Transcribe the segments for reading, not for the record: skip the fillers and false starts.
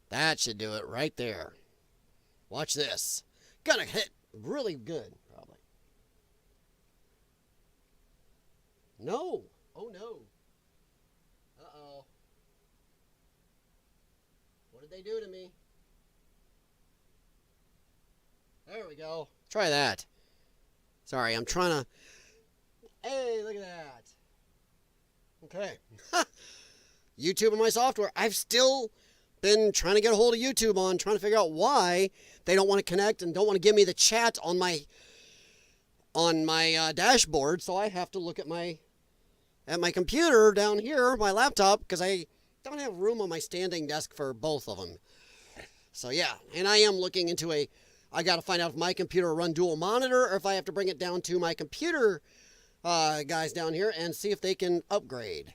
That should do it right there. Watch this. Gonna hit really good, probably. No. Oh, no. Uh-oh. What did they do to me? There we go. Try that. Sorry, I'm trying to... Hey, look at that. Okay. YouTube and my software. I've still been trying to get a hold of YouTube on, trying to figure out why they don't want to connect and don't want to give me the chat on my dashboard. So I have to look at my computer down here, my laptop, because I don't have room on my standing desk for both of them. So yeah, and I am looking into I got to find out if my computer will run dual monitor or if I have to bring it down to my computer guys down here and see if they can upgrade.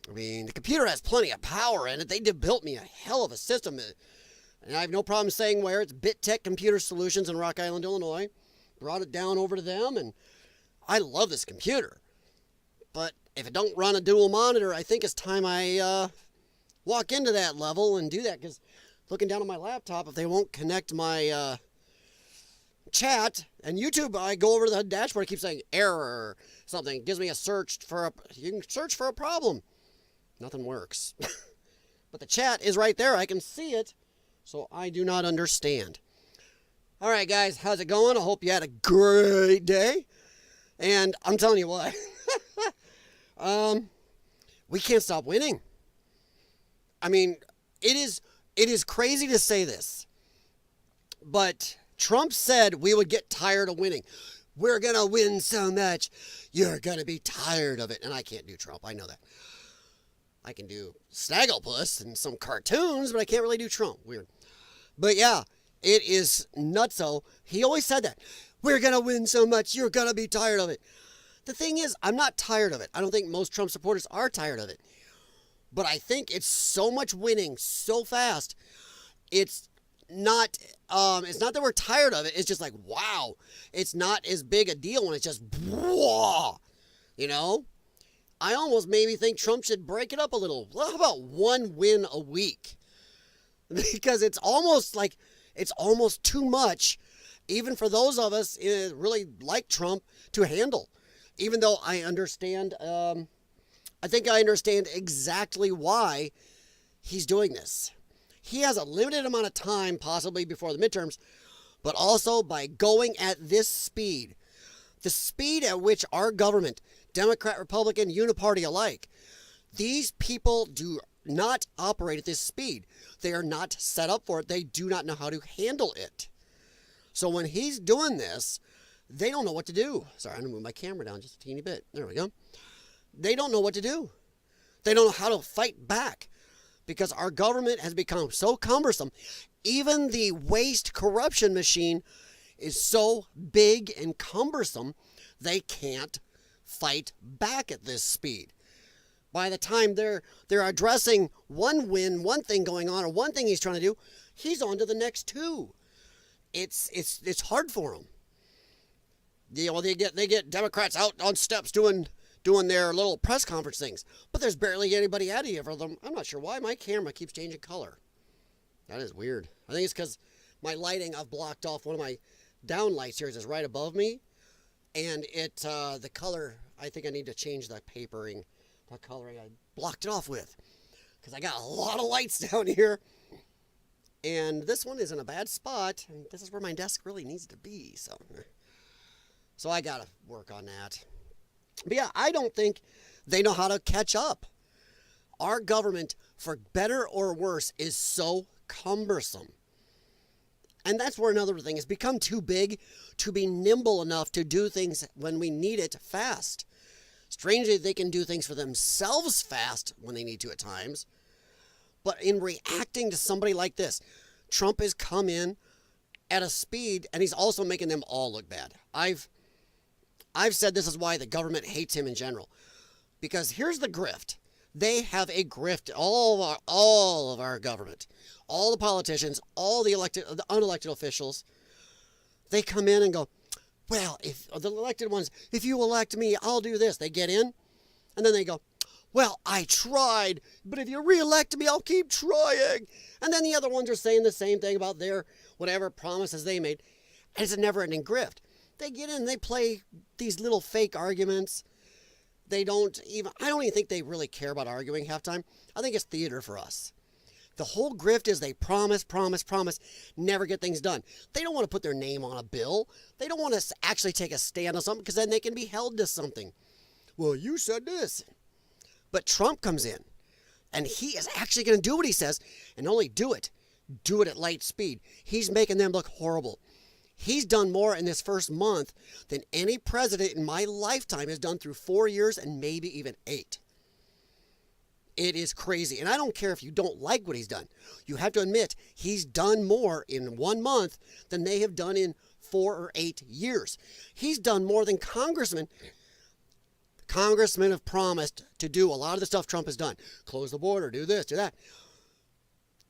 I mean, the computer has plenty of power in it. They built me a hell of a system. And I have no problem saying where. It's BitTech Computer Solutions in Rock Island, Illinois. Brought it down over to them, and I love this computer. But if it don't run a dual monitor, I think it's time I walk into that level and do that. Because looking down on my laptop, if they won't connect my chat and YouTube, I go over to the dashboard, it keeps saying error or something. It gives me you can search for a problem. Nothing works. But the chat is right there. I can see it. So I do not understand. All right, guys. How's it going? I hope you had a great day. And I'm telling you what. We can't stop winning. I mean, it is crazy to say this. But Trump said we would get tired of winning. We're going to win so much. You're going to be tired of it. And I can't do Trump. I know that. I can do Snagglepuss and some cartoons, but I can't really do Trump. Weird. But yeah, it is nutso. He always said that. We're going to win so much, you're going to be tired of it. The thing is, I'm not tired of it. I don't think most Trump supporters are tired of it. But I think it's so much winning so fast. It's not that we're tired of it. It's just like, wow. It's not as big a deal when it's just, whoa, you know? I almost maybe think Trump should break it up a little. Well, how about one win a week? Because it's almost too much, even for those of us really like Trump to handle. Even though I understand, I think I understand exactly why he's doing this. He has a limited amount of time, possibly before the midterms, but also by going at this speed, the speed at which our government, Democrat, Republican, Uniparty alike, these people do not operate at this speed. They are not set up for it. They do not know how to handle it. So when he's doing this, they don't know what to do. Sorry, I'm going to move my camera down just a teeny bit. There we go. They don't know what to do. They don't know how to fight back because our government has become so cumbersome. Even the waste corruption machine is so big and cumbersome, they can't fight back at this speed. By the time they're addressing one thing going on, or one thing he's trying to do, he's on to the next two. It's hard for him. You know, they get Democrats out on steps doing their little press conference things, but there's barely anybody out here for them. I'm not sure why my camera keeps changing color. That is weird. I think it's because my lighting, I've blocked off one of my down lights here is right above me, and the color, I think I need to change the papering, the coloring I blocked it off with, because I got a lot of lights down here, and this one is in a bad spot, and this is where my desk really needs to be, so I gotta work on that. But yeah, I don't think they know how to catch up. Our government, for better or worse, is so cumbersome. And that's where another thing has become too big to be nimble enough to do things when we need it fast. Strangely, they can do things for themselves fast when they need to at times. But in reacting to somebody like this, Trump has come in at a speed, and he's also making them all look bad. I've said this is why the government hates him in general. Because here's the grift. They have a grift, all of our government, all the politicians, all the unelected officials. They come in and go, well, if the elected ones, if you elect me, I'll do this. They get in, and then they go, Well, I tried, but if you reelect me, I'll keep trying. And then the other ones are saying the same thing about their whatever promises they made. And it's a never-ending grift. They get in, they play these little fake arguments. I don't even think they really care about arguing half time. I think it's theater for us. The whole grift is they promise, never get things done. They don't want to put their name on a bill. They don't want to actually take a stand on something because then they can be held to something. Well, you said this. But Trump comes in and he is actually going to do what he says and only do it at light speed. He's making them look horrible. He's done more in this first month than any president in my lifetime has done through 4 years and maybe even 8. It is crazy. And I don't care if you don't like what he's done. You have to admit he's done more in 1 month than they have done in 4 or 8 years. He's done more than congressmen. Congressmen have promised to do a lot of the stuff Trump has done. Close the border, do this, do that.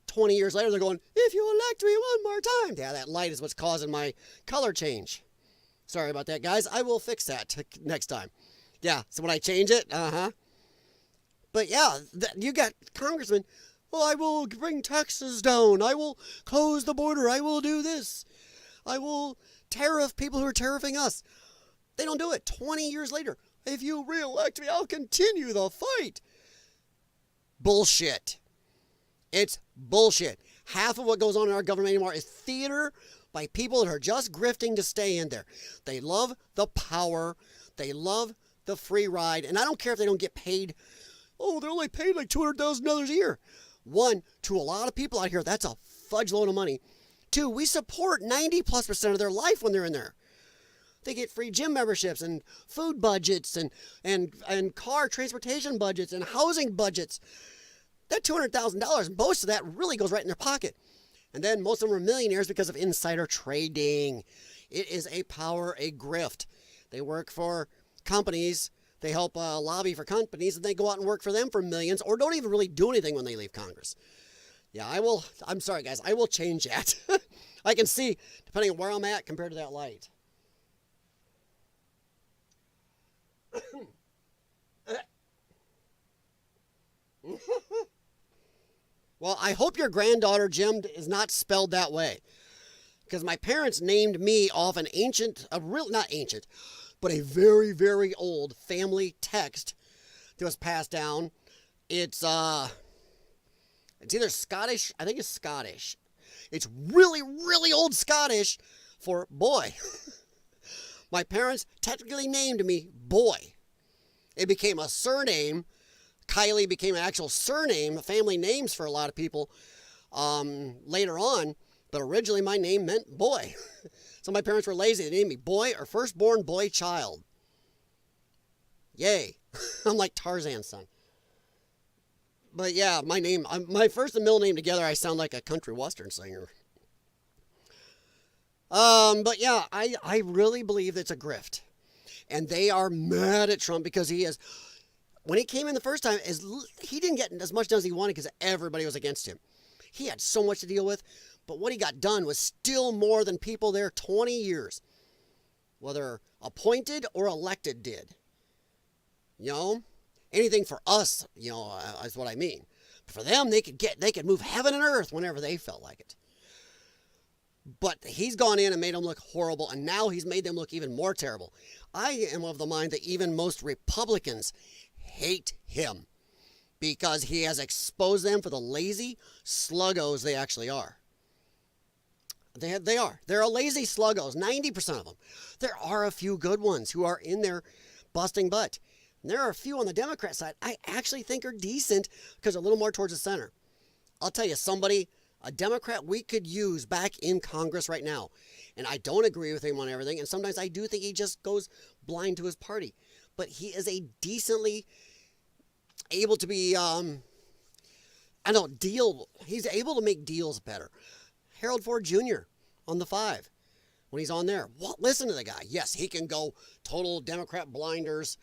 20 years later, they're going, if you elect me one more time. Yeah, that light is what's causing my color change. Sorry about that, guys. I will fix that next time. Yeah, so when I change it, But yeah, you got congressmen, well, I will bring taxes down. I will close the border. I will do this. I will tariff people who are tariffing us. They don't do it. 20 years later, if you reelect me, I'll continue the fight. Bullshit. It's bullshit. Half of what goes on in our government anymore is theater by people that are just grifting to stay in there. They love the power. They love the free ride. And I don't care if they don't get paid. Oh, they're only paid like $200,000 a year. 1, to a lot of people out here, that's a fudge load of money. 2, we support 90+% of their life when they're in there. They get free gym memberships and food budgets and car transportation budgets and housing budgets. That $200,000, most of that really goes right in their pocket. And then most of them are millionaires because of insider trading. It is a power, a grift. They work for companies. They help lobby for companies, and they go out and work for them for millions or don't even really do anything when they leave Congress. Yeah, I'm sorry, guys. I will change that. I can see, depending on where I'm at compared to that light. Well, I hope your granddaughter, Jim, is not spelled that way. Because my parents named me off not ancient, but a very, very old family text that was passed down. It's either Scottish. I think it's Scottish. It's really, really old Scottish for boy. My parents technically named me Boy. It became a surname. Kylie became an actual surname, family names for a lot of people later on. But originally my name meant Boy. So my parents were lazy. They named me Boy or firstborn boy child. Yay. I'm like Tarzan's son. But yeah, my first and middle name together, I sound like a country western singer. But yeah, I really believe it's a grift. And they are mad at Trump because when he came in the first time, he didn't get as much done as he wanted because everybody was against him. He had so much to deal with, but what he got done was still more than people there 20 years, whether appointed or elected, did. You know, anything for us, is what I mean. For them, they could move heaven and earth whenever they felt like it. But he's gone in and made them look horrible, and now he's made them look even more terrible. I am of the mind that even most Republicans hate him because he has exposed them for the lazy sluggos they actually are. They are. They're a lazy sluggos, 90% of them. There are a few good ones who are in there busting butt. And there are a few on the Democrat side I actually think are decent because they're a little more towards the center. I'll tell you, a Democrat we could use back in Congress right now. And I don't agree with him on everything. And sometimes I do think he just goes blind to his party. But he is a decently able to be, he's able to make deals better. Harold Ford Jr. on the 5 when he's on there. Listen to the guy. Yes, he can go total Democrat blinders.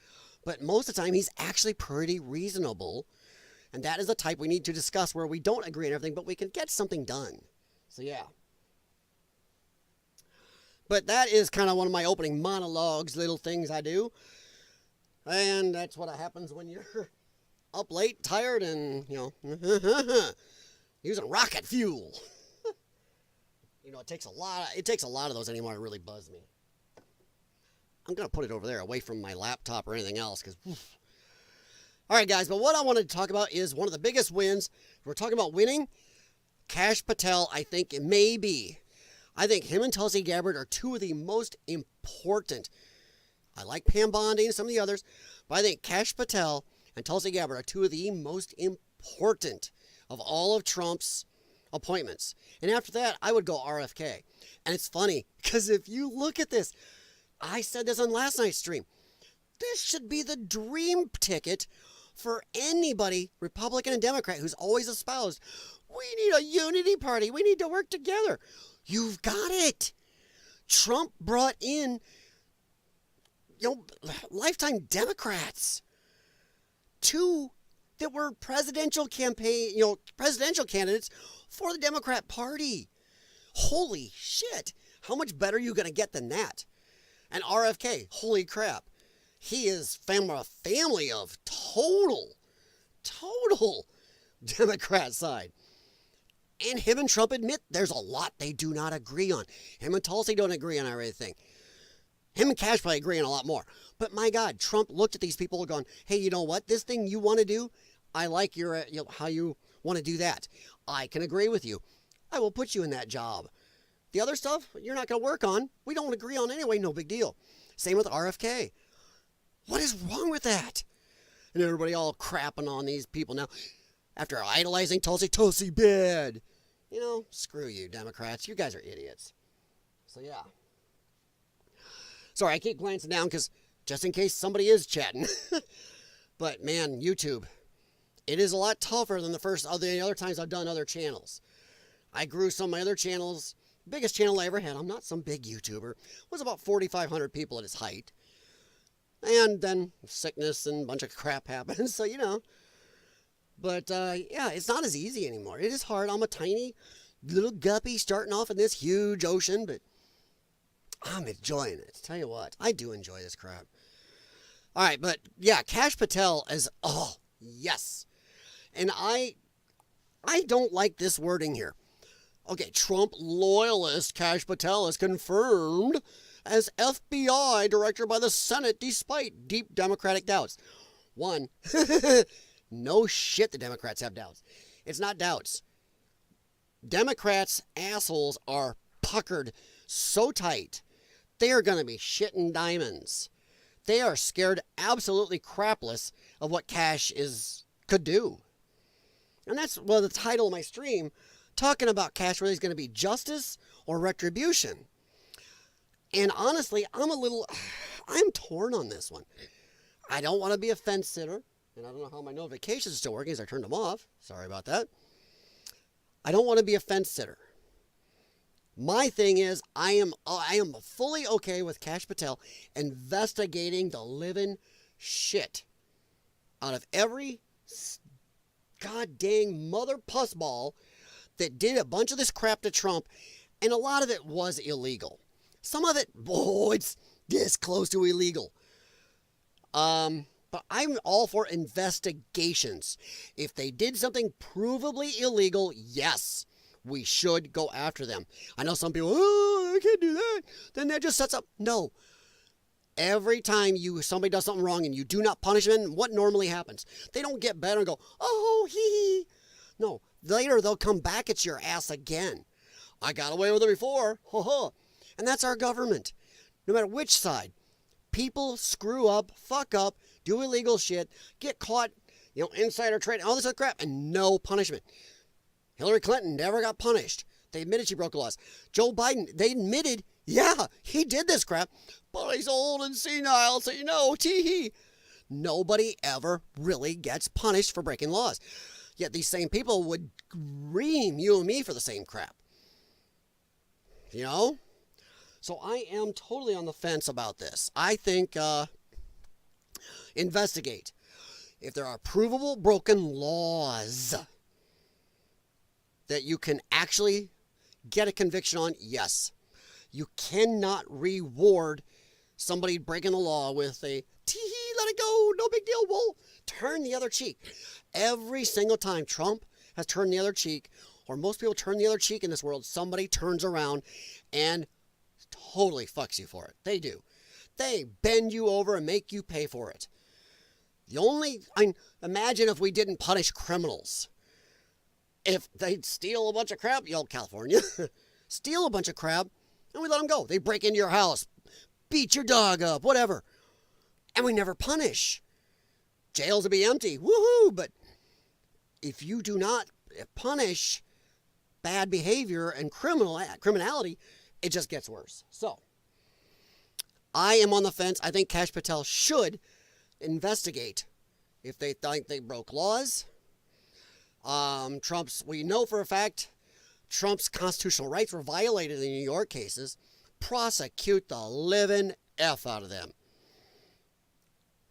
But most of the time, he's actually pretty reasonable. And that is the type we need to discuss where we don't agree on everything, but we can get something done. So, yeah. But that is kind of one of my opening monologues, little things I do. And that's what happens when you're up late, tired, and, using rocket fuel. It takes a lot of those anymore to really buzz me. I'm going to put it over there away from my laptop or anything else because, all right, guys, but what I wanted to talk about is one of the biggest wins. We're talking about winning. Kash Patel, I think it may be. I think him and Tulsi Gabbard are two of the most important. I like Pam Bondi and some of the others, but I think Kash Patel and Tulsi Gabbard are two of the most important of all of Trump's appointments. And after that, I would go RFK. And it's funny, because if you look at this, I said this on last night's stream, this should be the dream ticket for anybody, Republican and Democrat, who's always espoused, we need a unity party, we need to work together. You've got it. Trump brought in lifetime Democrats. Two that were presidential candidates for the Democrat Party. Holy shit. How much better are you going to get than that? And RFK, holy crap. He is from a family of total Democrat side. And him and Trump admit there's a lot they do not agree on. Him and Tulsi don't agree on everything. Him and Kash probably agree on a lot more. But my God, Trump looked at these people and gone, hey, you know what? This thing you want to do, I like your how you want to do that. I can agree with you. I will put you in that job. The other stuff you're not going to work on. We don't agree on anyway. No big deal. Same with RFK. What is wrong with that? And everybody all crapping on these people now. After idolizing Tulsi bad. Screw you, Democrats. You guys are idiots. So, yeah. Sorry, I keep glancing down because just in case somebody is chatting. But, man, YouTube. It is a lot tougher than the other times I've done other channels. I grew some of my other channels. Biggest channel I ever had, I'm not some big YouTuber, was about 4,500 people at its height. And then sickness and a bunch of crap happened, so But, yeah, it's not as easy anymore. It is hard. I'm a tiny little guppy starting off in this huge ocean, but I'm enjoying it. Tell you what, I do enjoy this crap. All right, but, yeah, Kash Patel is, oh, yes. And I don't like this wording here. Okay, Trump loyalist Kash Patel is confirmed as FBI director by the Senate despite deep Democratic doubts. One, no shit the Democrats have doubts. It's not doubts. Democrats' assholes are puckered so tight, they are going to be shitting diamonds. They are scared absolutely crapless of what Kash could do. And that's the title of my stream, talking about Kash, whether he's going to be justice or retribution. And honestly, I'm torn on this one. I don't want to be a fence sitter, and I don't know how my notifications are still working as I turned them off. Sorry about that. I don't want to be a fence sitter. My thing is, I am fully okay with Kash Patel investigating the living shit out of every god dang mother pussball that did a bunch of this crap to Trump, and a lot of it was illegal. Some of it, it's this close to illegal. But I'm all for investigations. If they did something provably illegal, yes, we should go after them. I know some people, I can't do that. Then that just sets up. No. Every time somebody does something wrong and you do not punish them, what normally happens? They don't get better and go, oh, hee. No. Later, they'll come back at your ass again. I got away with it before. Ho ho. And that's our government. No matter which side. People screw up, fuck up, do illegal shit, get caught, insider trading, all this other crap, and no punishment. Hillary Clinton never got punished. They admitted she broke the laws. Joe Biden, they admitted, yeah, he did this crap, but he's old and senile, so tee-hee. Nobody ever really gets punished for breaking laws. Yet these same people would ream you and me for the same crap. So I am totally on the fence about this. I think investigate. If there are provable broken laws that you can actually get a conviction on, yes. You cannot reward somebody breaking the law with a tee-hee, let it go, oh, no big deal. We'll turn the other cheek. Every single time Trump has turned the other cheek, or most people turn the other cheek in this world, somebody turns around and totally fucks you for it. They do. They bend you over and make you pay for it. Imagine if we didn't punish criminals. If they'd steal a bunch of crap, California, steal a bunch of crap, and we let them go. They break into your house, beat your dog up, whatever. And we never punish. Jails will be empty. Woohoo! But if you do not punish bad behavior and criminality, it just gets worse. So, I am on the fence. I think Kash Patel should investigate if they think they broke laws. We know for a fact Trump's constitutional rights were violated in New York cases. Prosecute the living F out of them.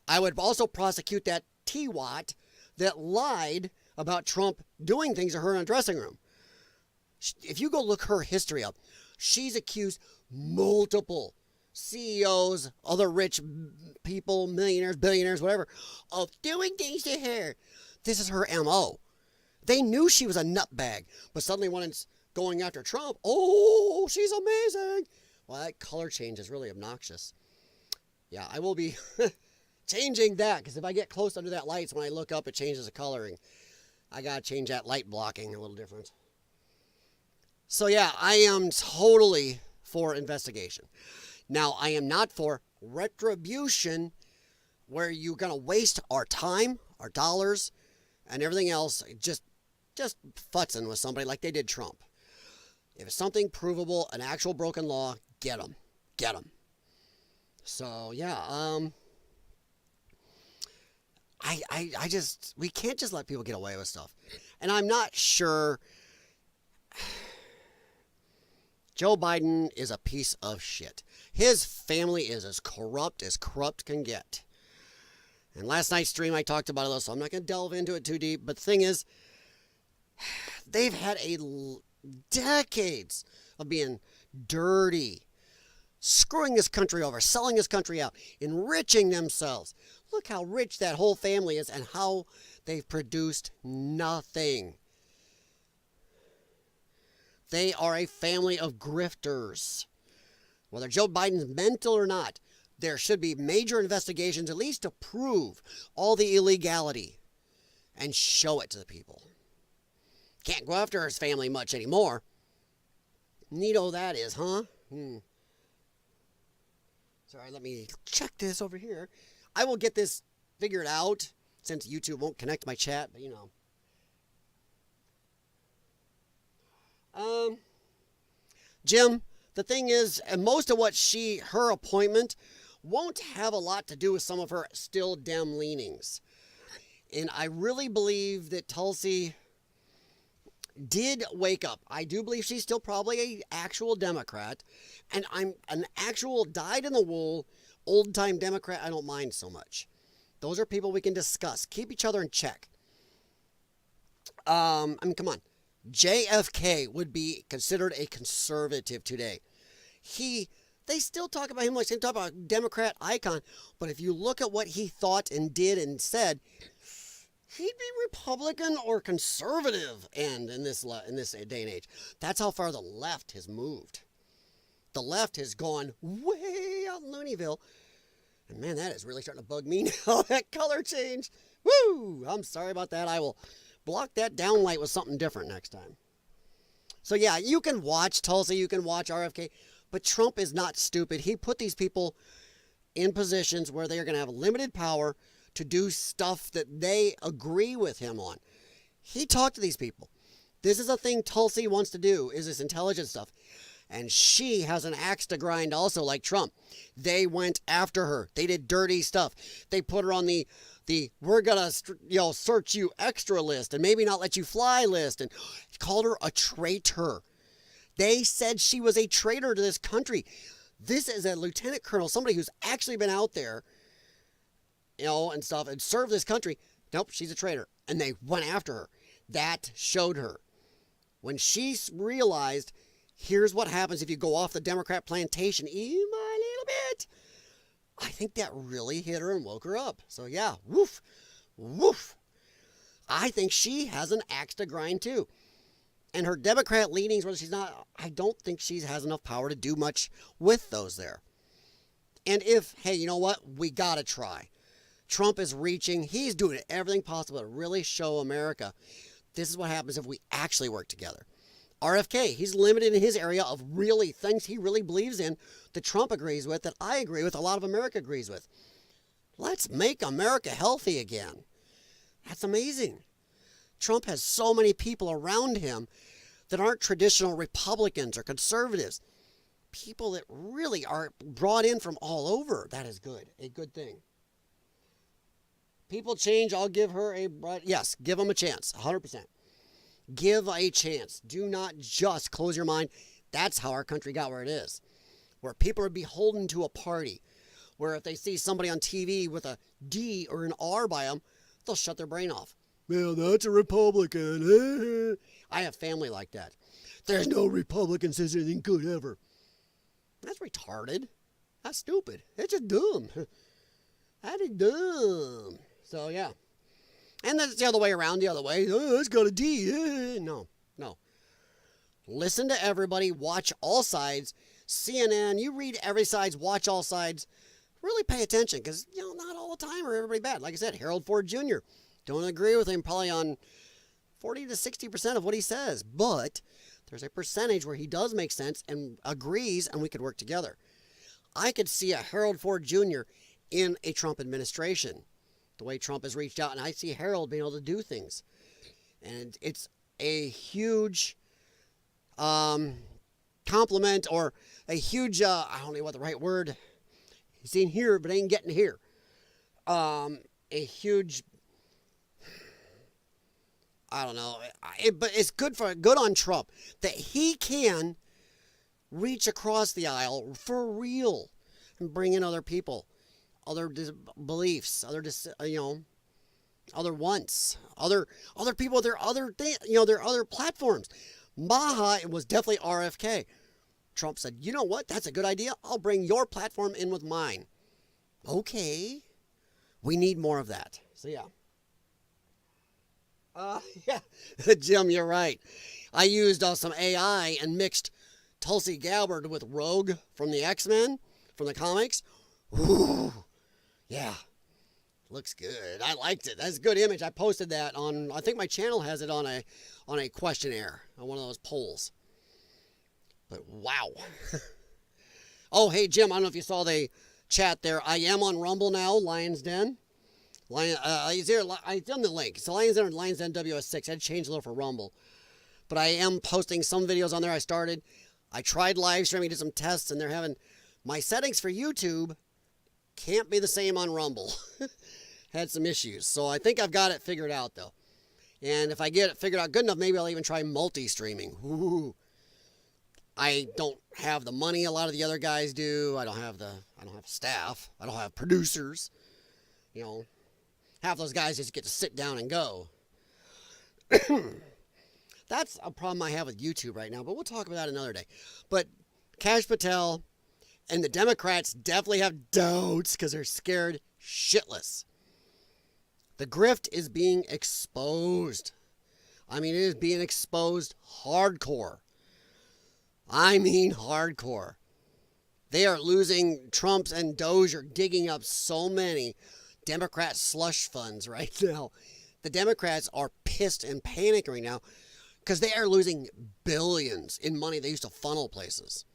I would also prosecute that T-Watt that lied about Trump doing things to her in a dressing room. If you go look her history up, she's accused multiple CEOs, other rich people, millionaires, billionaires, whatever, of doing things to her. This is her MO. They knew she was a nutbag, but suddenly when it's going after Trump, oh, she's amazing. Well, that color change is really obnoxious. Yeah, I will be changing that, because if I get close under that light, when I look up, it changes the coloring. I got to change that light blocking a little different. So yeah, I am totally for investigation. Now, I am not for retribution, where you're going to waste our time, our dollars, and everything else just futzing with somebody like they did Trump. If it's something provable, an actual broken law, get them. Get them. So, yeah, we can't just let people get away with stuff. And I'm not sure. Joe Biden is a piece of shit. His family is as corrupt can get. And last night's stream I talked about it, so I'm not going to delve into it too deep. But the thing is, they've had decades of being dirty, screwing this country over, selling this country out, enriching themselves. Look how rich that whole family is and how they've produced nothing. They are a family of grifters. Whether Joe Biden's mental or not, there should be major investigations, at least to prove all the illegality and show it to the people. Can't go after his family much anymore. Neato that is, huh? Sorry, let me check this over here. I will get this figured out, since YouTube won't connect my chat, but you know. Jim, the thing is, and most of what her appointment won't have a lot to do with some of her still Dem leanings. And I really believe that Tulsi did wake up. I do believe she's still probably an actual Democrat. And I'm an actual dyed-in-the-wool, old-time Democrat I don't mind so much. Those are people we can discuss. Keep each other in check. Come on. JFK would be considered a conservative today. They still talk about him like they talk about a Democrat icon, but if you look at what he thought and did and said, he'd be Republican or conservative end in this day and age. That's how far the left has moved. The left has gone way out in Looneyville. And man, that is really starting to bug me now, that color change. Woo! I'm sorry about that. I will block that downlight with something different next time. So yeah, you can watch Tulsi, you can watch RFK, but Trump is not stupid. He put these people in positions where they are going to have limited power to do stuff that they agree with him on. He talked to these people. This is a thing Tulsi wants to do, is this intelligence stuff. And she has an axe to grind also, like Trump. They went after her. They did dirty stuff. They put her on the we're going to search you extra list and maybe not let you fly list, and called her a traitor. They said she was a traitor to this country. This is a lieutenant colonel, somebody who's actually been out there, and stuff, and served this country. Nope, she's a traitor. And they went after her. That showed her. When she realized, here's what happens if you go off the Democrat plantation, even a little bit, I think that really hit her and woke her up. So yeah, woof, woof. I think she has an axe to grind too. And her Democrat leanings, whether she's not, I don't think she has enough power to do much with those there. And if, hey, you know what? We got to try. Trump is reaching, he's doing everything possible to really show America this is what happens if we actually work together. RFK, he's limited in his area of really things he really believes in that Trump agrees with, that I agree with, a lot of America agrees with. Let's make America healthy again. That's amazing. Trump has so many people around him that aren't traditional Republicans or conservatives. People that really are brought in from all over. That is good. A good thing. People change. I'll give her a... Yes, give them a chance. 100%. Give a chance. Do not just close your mind. That's how our country got where it is. Where people are beholden to a party. Where if they see somebody on TV with a D or an R by them, they'll shut their brain off. Well, that's a Republican. I have family like that. There's no Republican says anything good ever. That's retarded. That's stupid. It's just dumb. That is dumb. So, yeah. And that's the other way around, the other way. Oh, it's got a D. No. Listen to everybody. Watch all sides. CNN, you read every sides, watch all sides. Really pay attention because, not all the time are everybody bad. Like I said, Harold Ford Jr., don't agree with him probably on 40 to 60% of what he says. But there's a percentage where he does make sense and agrees and we could work together. I could see a Harold Ford Jr. in a Trump administration. The way Trump has reached out, and I see Harold being able to do things. And it's a huge compliment or a huge, I don't know what the right word, he's in here but ain't getting here. A huge, I don't know, but it's good on Trump that he can reach across the aisle for real and bring in other people, other beliefs, other wants, other people, their other their other platforms. Maha was definitely RFK. Trump said, you know what? That's a good idea. I'll bring your platform in with mine. Okay. We need more of that. So, yeah. Yeah. Jim, you're right. I used some AI and mixed Tulsi Gabbard with Rogue from the X-Men, from the comics. Ooh. Yeah. Looks good. I liked it. That's a good image. I posted that on, I think my channel has it on a questionnaire, on one of those polls. But wow. Oh, hey, Jim, I don't know if you saw the chat there. I am on Rumble now, Lion's Den. It's on the link. It's Lion's Den or Lion's Den WS6. I had to change a little for Rumble. But I am posting some videos on there I started. I tried live streaming, did some tests, and they're having, my settings for YouTube can't be the same on Rumble. Had some issues. So I think I've got it figured out, though. And if I get it figured out good enough, maybe I'll even try multi-streaming. Ooh. I don't have the money a lot of the other guys do. I don't have staff. I don't have producers. Half those guys just get to sit down and go. That's a problem I have with YouTube right now, but we'll talk about that another day. But Kash Patel and the Democrats definitely have doubts because they're scared shitless. The grift is being exposed. I mean, it is being exposed hardcore. I mean hardcore. They are losing. Trump's and Doge are digging up so many Democrat slush funds right now. The Democrats are pissed and panicking right now because they are losing billions in money they used to funnel places.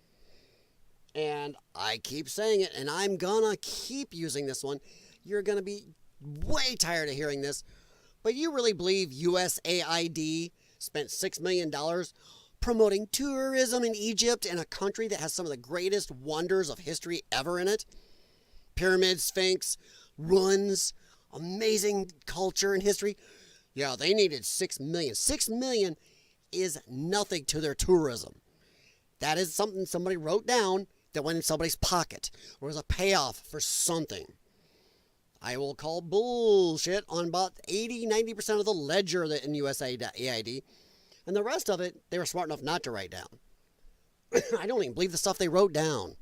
And I keep saying it, and I'm gonna keep using this one. You're gonna be way tired of hearing this, but you really believe USAID spent $6 million promoting tourism in Egypt, in a country that has some of the greatest wonders of history ever in it? Pyramids, Sphinx, ruins, amazing culture and history. Yeah, they needed $6 million. $6 million is nothing to their tourism. That is something somebody wrote down that went in somebody's pocket, or was a payoff for something. I will call bullshit on about 80-90% of the ledger in USAID. And the rest of it, they were smart enough not to write down. I don't even believe the stuff they wrote down.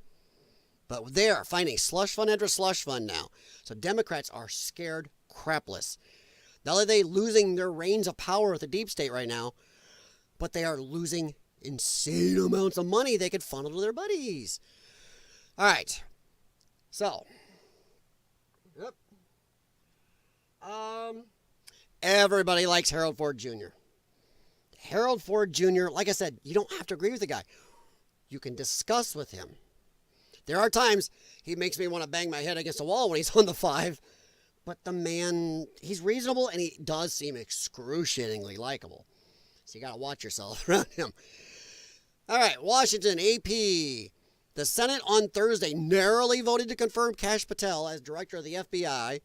But they are finding slush fund after slush fund now. So Democrats are scared crapless. Not only are they losing their reins of power with the deep state right now, but they are losing insane amounts of money they could funnel to their buddies. All right. So, yep. Everybody likes Harold Ford Jr. Harold Ford Jr., like I said, you don't have to agree with the guy. You can discuss with him. There are times he makes me want to bang my head against the wall when he's on the 5. But the man, he's reasonable and he does seem excruciatingly likable. So you got to watch yourself around him. All right, Washington, AP. The Senate on Thursday narrowly voted to confirm Kash Patel as director of the FBI,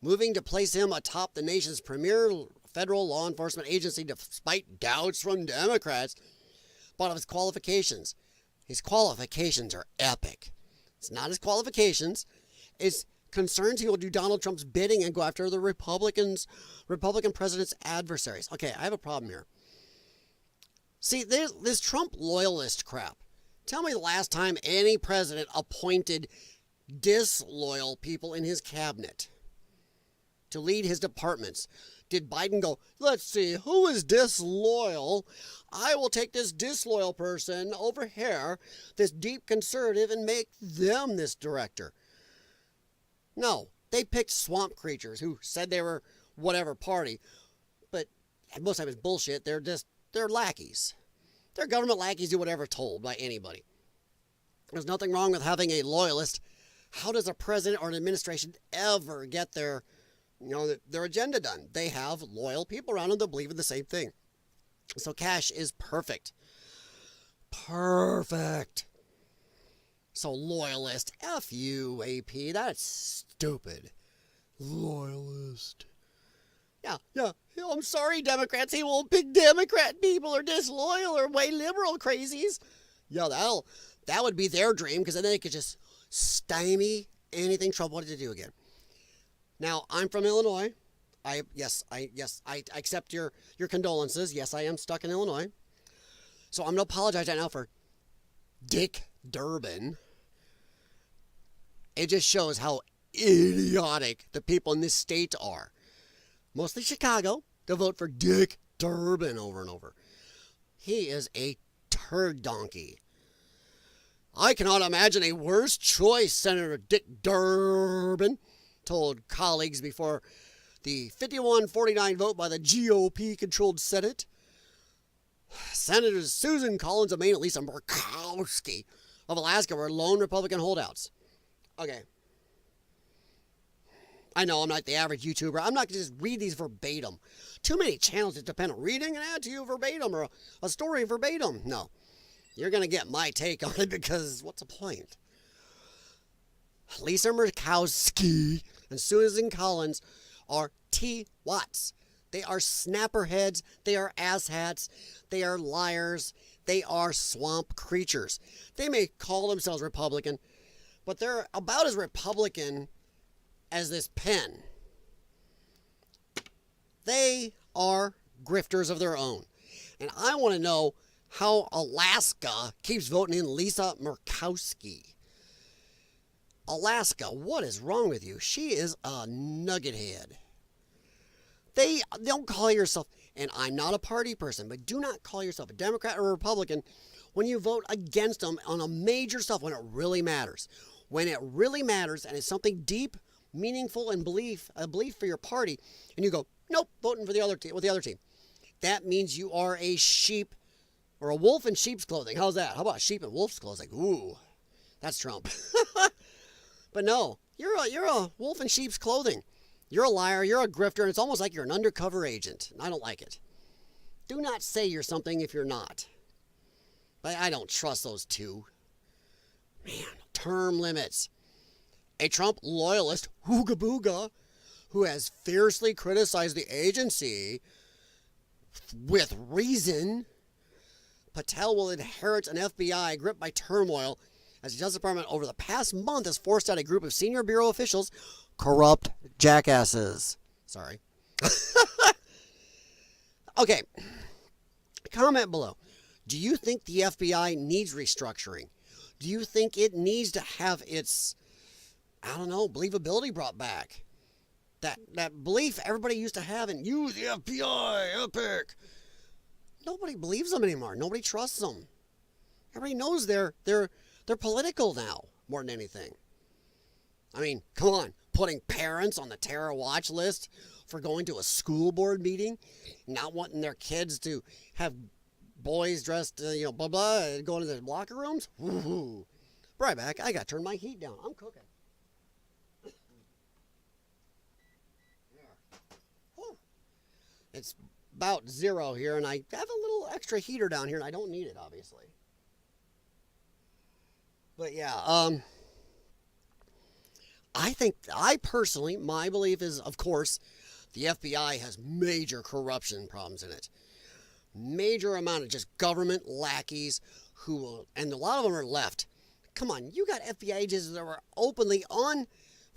moving to place him atop the nation's premier federal law enforcement agency despite doubts from Democrats about his qualifications. His qualifications are epic. It's not his qualifications. It's concerns he will do Donald Trump's bidding and go after the Republican president's adversaries. Okay, I have a problem here. See, this Trump loyalist crap. Tell me the last time any president appointed disloyal people in his cabinet to lead his departments. Did Biden go, let's see, who is disloyal? I will take this disloyal person over here, this deep conservative, and make them this director. No, they picked swamp creatures who said they were whatever party, but most of it is bullshit. They're lackeys. They're government lackeys, do whatever told by anybody. There's nothing wrong with having a loyalist. How does a president or an administration ever get their agenda done? They have loyal people around them that believe in the same thing. So Kash is perfect. Perfect. So loyalist, F you, AP. That's stupid. Loyalist. Yeah. I'm sorry, Democrats. He won't pick Democrat people or disloyal or way liberal crazies. Yeah, that would be their dream because then they could just stymie anything Trump wanted to do again. Now, I'm from Illinois. I accept your condolences. Yes, I am stuck in Illinois. So I'm going to apologize right now for Dick Durbin. It just shows how idiotic the people in this state are. Mostly Chicago. They'll vote for Dick Durbin over and over. He is a turd donkey. I cannot imagine a worse choice, Senator Dick Durbin told colleagues before the 51-49 vote by the GOP-controlled Senate. Senators Susan Collins of Maine and Lisa Murkowski of Alaska were lone Republican holdouts. Okay. I know I'm not the average YouTuber. I'm not going to just read these verbatim. Too many channels that depend on reading and add to you verbatim or a story verbatim. No. You're going to get my take on it because what's the point? Lisa Murkowski and Susan Collins are T-Watts. They are snapperheads. They are asshats. They are liars. They are swamp creatures. They may call themselves Republican, but they're about as Republican as this pen. They are grifters of their own. And I want to know how Alaska keeps voting in Lisa Murkowski. Alaska, what is wrong with you? She is a nugget head. They don't call yourself, and I'm not a party person, but do not call yourself a Democrat or a Republican when you vote against them on a major stuff when it really matters. When it really matters and it's something deep, meaningful, and a belief for your party, and you go, nope, voting for the other team with the other team. That means you are a sheep or a wolf in sheep's clothing. How's that? How about sheep in wolf's clothing? Ooh, that's Trump. But no, you're a wolf in sheep's clothing. You're a liar, you're a grifter, and it's almost like you're an undercover agent. And I don't like it. Do not say you're something if you're not. But I don't trust those two. Man, term limits. A Trump loyalist, Hooga Booga, who has fiercely criticized the agency with reason. Patel will inherit an FBI gripped by turmoil as the Justice Department over the past month has forced out a group of senior bureau officials, corrupt jackasses. Sorry. Okay. Comment below. Do you think the FBI needs restructuring? Do you think it needs to have its, I don't know, believability brought back? That belief everybody used to have in you, the FBI, epic. Nobody believes them anymore. Nobody trusts them. Everybody knows they're political now more than anything. I mean, come on, putting parents on the terror watch list for going to a school board meeting, not wanting their kids to have boys dressed, blah blah, going to their locker rooms. Woo-hoo. Right back. I got to turn my heat down. I'm cooking. It's about 0 here, and I have a little extra heater down here, and I don't need it, obviously. But yeah, I personally, my belief is, of course, the FBI has major corruption problems in it. Major amount of just government lackeys who will, and a lot of them are left. Come on, you got FBI agents that were openly on,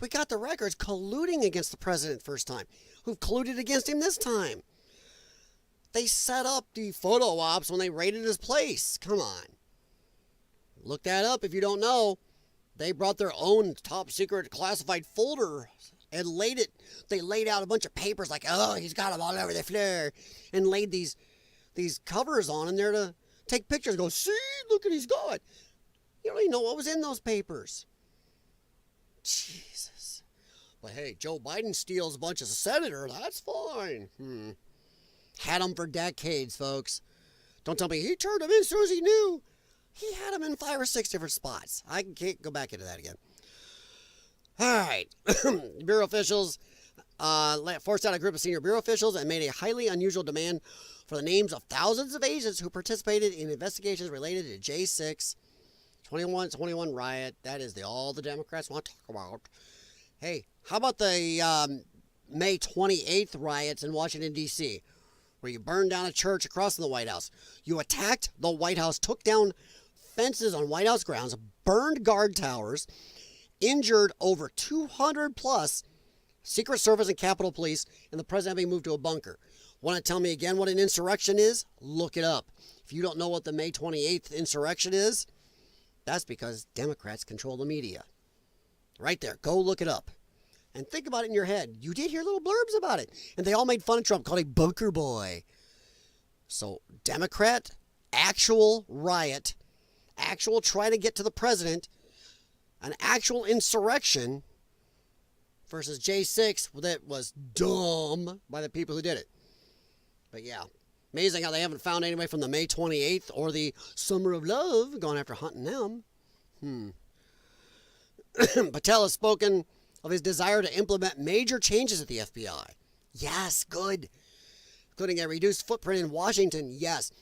we got the records, colluding against the president first time, who've colluded against him this time. They set up the photo ops when they raided his place. Come on. Look that up if you don't know. They brought their own top secret classified folder and they laid out a bunch of papers like, oh, he's got them all over the floor, and laid these covers on in there to take pictures and go, see, look what he's got. You don't even know what was in those papers. Jesus. But hey, Joe Biden steals a bunch of senators. That's fine. Had them for decades, folks. Don't tell me he turned them in as soon as he knew. He had them in 5 or 6 different spots. I can't go back into that again. All right. Bureau officials forced out a group of senior bureau officials and made a highly unusual demand for the names of thousands of agents who participated in investigations related to J6 21 riot. That is all the Democrats want to talk about. Hey, how about the May 28th riots in Washington, D.C., where you burned down a church across from the White House? You attacked the White House, took down fences on White House grounds, burned guard towers, injured over 200 plus Secret Service and Capitol Police, and the president being moved to a bunker. Want to tell me again what an insurrection is? Look it up. If you don't know what the May 28th insurrection is, that's because Democrats control the media. Right there. Go look it up. And think about it in your head. You did hear little blurbs about it. And they all made fun of Trump, called him bunker boy. So, Democrat, actual riot, actual try to get to the president, an actual insurrection versus J6 that was dumb by the people who did it. But yeah, amazing how they haven't found anybody from the May 28th or the Summer of Love going after hunting them. Patel has spoken of his desire to implement major changes at the FBI. Yes, good. Including a reduced footprint in Washington. Yes.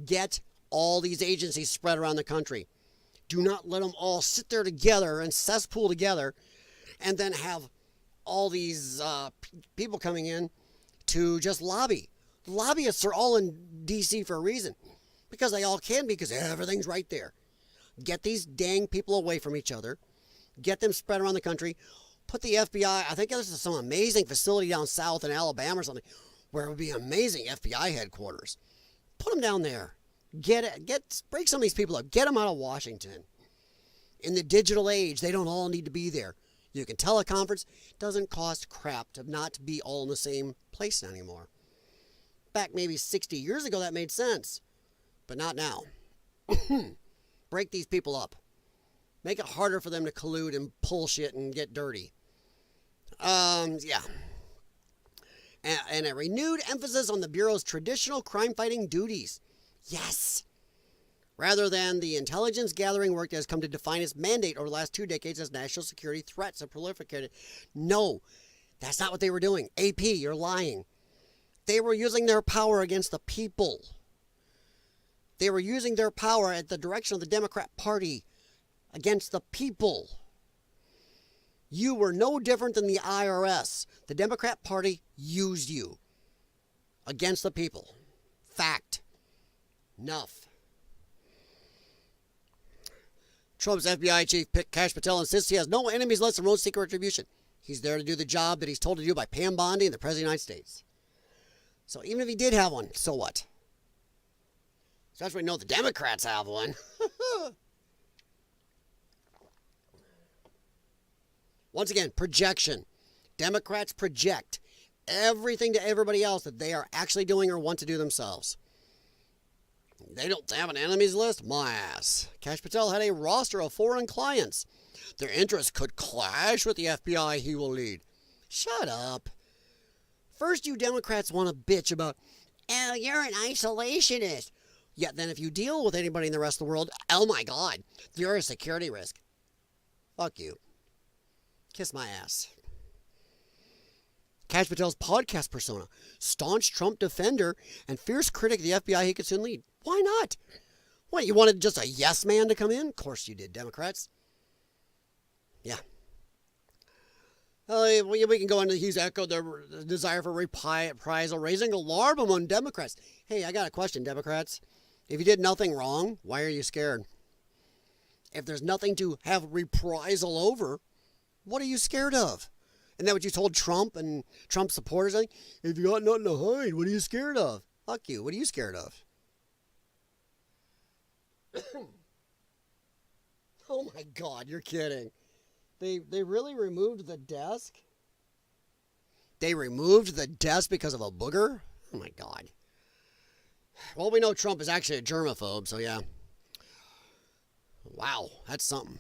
Get all these agencies spread around the country. Do not let them all sit there together and cesspool together and then have all these people coming in to just lobby. The lobbyists are all in D.C. for a reason. Because they all can, because everything's right there. Get these dang people away from each other. Get them spread around the country. Put the FBI, I think there's some amazing facility down south in Alabama or something, where it would be amazing FBI headquarters. Put them down there. Break some of these people up. Get them out of Washington. In the digital age, they don't all need to be there. You can teleconference. It doesn't cost crap to not be all in the same place anymore. Back maybe 60 years ago, that made sense. But not now. Break these people up. Make it harder for them to collude and pull shit and get dirty. Yeah. And a renewed emphasis on the Bureau's traditional crime-fighting duties. Yes. Rather than the intelligence gathering work that has come to define its mandate over the last 2 decades as national security threats have proliferated. No, that's not what they were doing. AP, you're lying. They were using their power against the people. They were using their power at the direction of the Democrat Party against the people. You were no different than the IRS. The Democrat Party used you against the people. Fact. Enough. Trump's FBI chief, Kash Patel, insists he has no enemies unless their own secret retribution. He's there to do the job that he's told to do by Pam Bondi and the President of the United States. So even if he did have one, so what? Especially when we know the Democrats have one. Once again, projection. Democrats project everything to everybody else that they are actually doing or want to do themselves. They don't have an enemies list? My ass. Kash Patel had a roster of foreign clients. Their interests could clash with the FBI he will lead. Shut up. First, you Democrats want to bitch about, oh, you're an isolationist. Yet then if you deal with anybody in the rest of the world, oh my God, you're a security risk. Fuck you. Kiss my ass. Kash Patel's podcast persona, staunch Trump defender and fierce critic of the FBI he could soon lead. Why not? What, you wanted just a yes man to come in? Of course you did, Democrats. Yeah. We can go into, he's echoed the desire for reprisal, raising alarm among Democrats. Hey, I got a question, Democrats. If you did nothing wrong, why are you scared? If there's nothing to have reprisal over, what are you scared of? Isn't that what you told Trump and Trump supporters? Like, if you got nothing to hide, what are you scared of? Fuck you. What are you scared of? Oh my God, you're kidding. They really removed the desk? They removed the desk because of a booger? Oh my God. Well, we know Trump is actually a germaphobe, so yeah. Wow, that's something.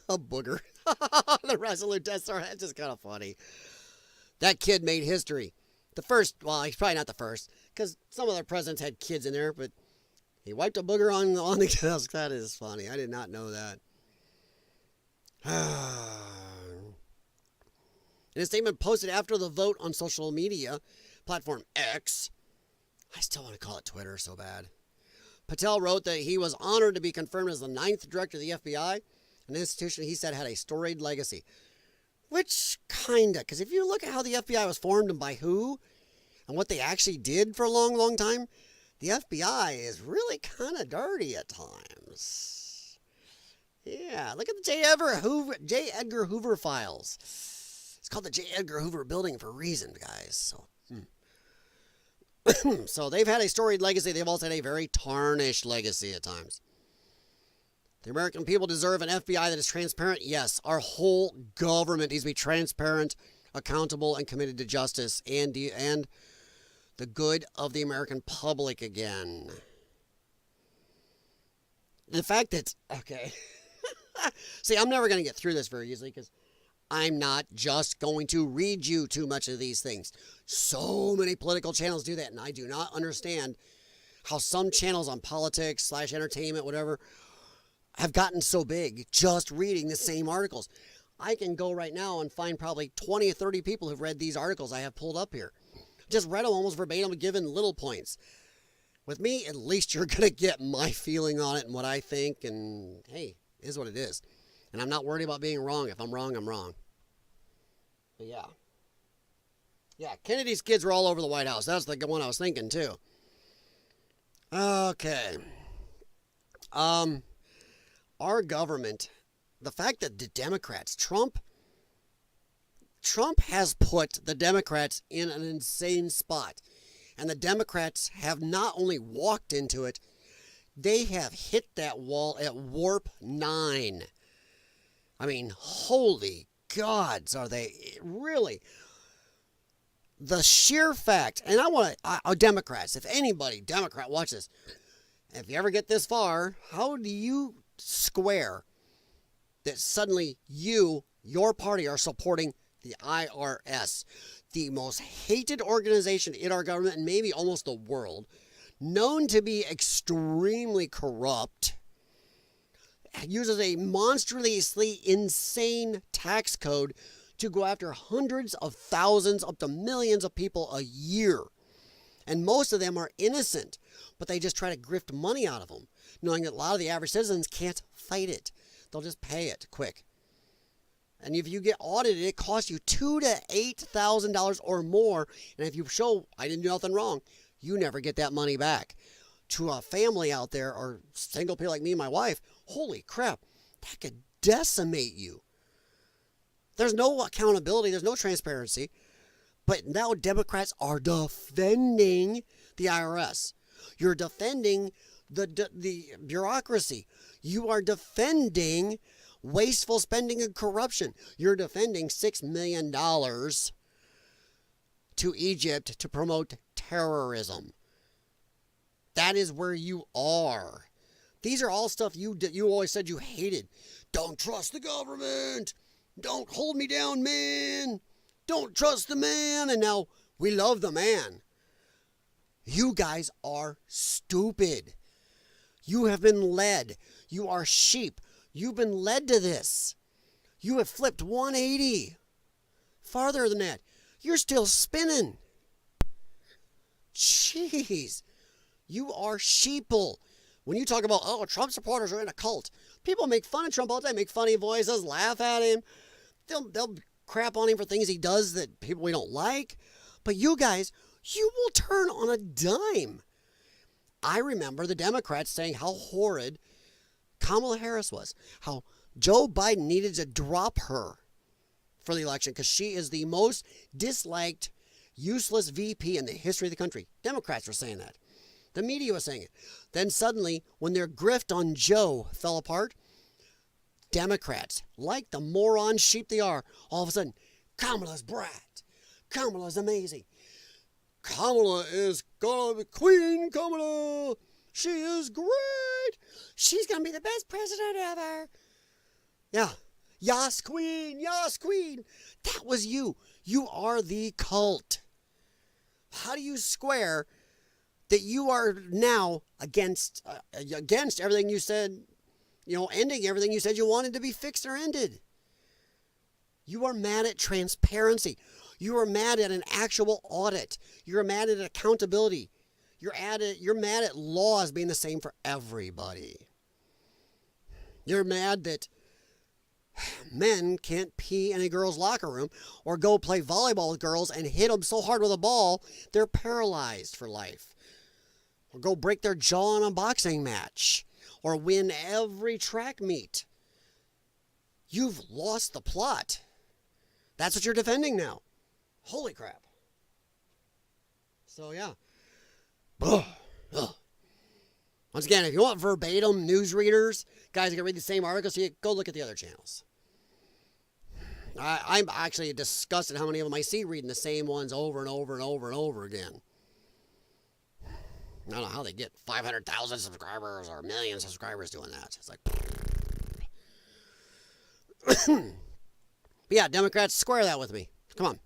A booger. The Resolute Death Star, that's just kind of funny. That kid made history. The first, well, he's probably not the first, because some of their presidents had kids in there, but he wiped a booger on the desk. That is funny. I did not know that. In a statement posted after the vote on social media platform X, I still want to call it Twitter so bad, Patel wrote that he was honored to be confirmed as the 9th director of the FBI, an institution he said had a storied legacy. Which kinda, because if you look at how the FBI was formed and by who, and what they actually did for a long, long time, the FBI is really kind of dirty at times. Yeah, look at the J. Edgar Hoover files. It's called the J. Edgar Hoover building for a reason, guys. So, so they've had a storied legacy. They've also had a very tarnished legacy at times. The American people deserve an FBI that is transparent. Yes, our whole government needs to be transparent, accountable, and committed to justice and the good of the American public again. The fact that, okay. See, I'm never going to get through this very easily because I'm not just going to read you too much of these things. So many political channels do that, and I do not understand how some channels on politics / entertainment, whatever, have gotten so big just reading the same articles. I can go right now and find probably 20 or 30 people who've read these articles I have pulled up here. Just read them almost verbatim and given little points. With me, at least you're going to get my feeling on it and what I think, and hey, it is what it is. And I'm not worried about being wrong. If I'm wrong, I'm wrong. But yeah. Yeah, Kennedy's kids were all over the White House. That's the one I was thinking, too. Okay. Our government, the fact that the Democrats, Trump has put the Democrats in an insane spot. And the Democrats have not only walked into it, they have hit that wall at warp 9. I mean, holy gods, are they really? The sheer fact, and I want to, Democrats, if anybody, Democrat, watch this. If you ever get this far, how do you square that suddenly your party are supporting the IRS, the most hated organization in our government and maybe almost the world, known to be extremely corrupt, uses a monstrously insane tax code to go after hundreds of thousands up to millions of people a year. And most of them are innocent, but they just try to grift money out of them, knowing that a lot of the average citizens can't fight it. They'll just pay it quick. And if you get audited, it costs you $2,000 to $8,000 or more. And if you show I didn't do nothing wrong, you never get that money back. To a family out there or single people like me and my wife, holy crap, that could decimate you. There's no accountability. There's no transparency. But now Democrats are defending the IRS. You're defending the bureaucracy. You are defending wasteful spending and corruption. You're defending $6 million to Egypt to promote terrorism. That is where you are. These are all stuff you always said you hated. Don't trust the government. Don't hold me down, man. Don't trust the man. And now we love the man. You guys are stupid. You have been led. You are sheep. You've been led to this. You have flipped 180. Farther than that. You're still spinning. Jeez. You are sheeple. When you talk about, oh, Trump supporters are in a cult. People make fun of Trump all the time. Make funny voices, laugh at him. They'll crap on him for things he does that people we don't like. But you guys, you will turn on a dime. I remember the Democrats saying how horrid Kamala Harris was. How Joe Biden needed to drop her for the election because she is the most disliked, useless VP in the history of the country. Democrats were saying that. The media was saying it. Then suddenly, when their grift on Joe fell apart, Democrats, like the moron sheep they are, all of a sudden, Kamala's brat. Kamala's amazing. Kamala is gonna be Queen Kamala. She is great. She's gonna be the best president ever. Yeah. Yas, Queen. Yas, Queen. That was you. You are the cult. How do you square that you are now against everything you said, ending everything you said you wanted to be fixed or ended? You are mad at transparency. You are mad at an actual audit. You're mad at accountability. You're mad at laws being the same for everybody. You're mad that men can't pee in a girl's locker room or go play volleyball with girls and hit them so hard with a ball they're paralyzed for life. Or go break their jaw in a boxing match. Or win every track meet. You've lost the plot. That's what you're defending now. Holy crap. So, yeah. Ugh. Once again, if you want verbatim news readers, guys who can read the same articles, go look at the other channels. I'm actually disgusted how many of them I see reading the same ones over and over and over and over again. I don't know how they get 500,000 subscribers or a million subscribers doing that. It's like... But yeah, Democrats, square that with me. Come on.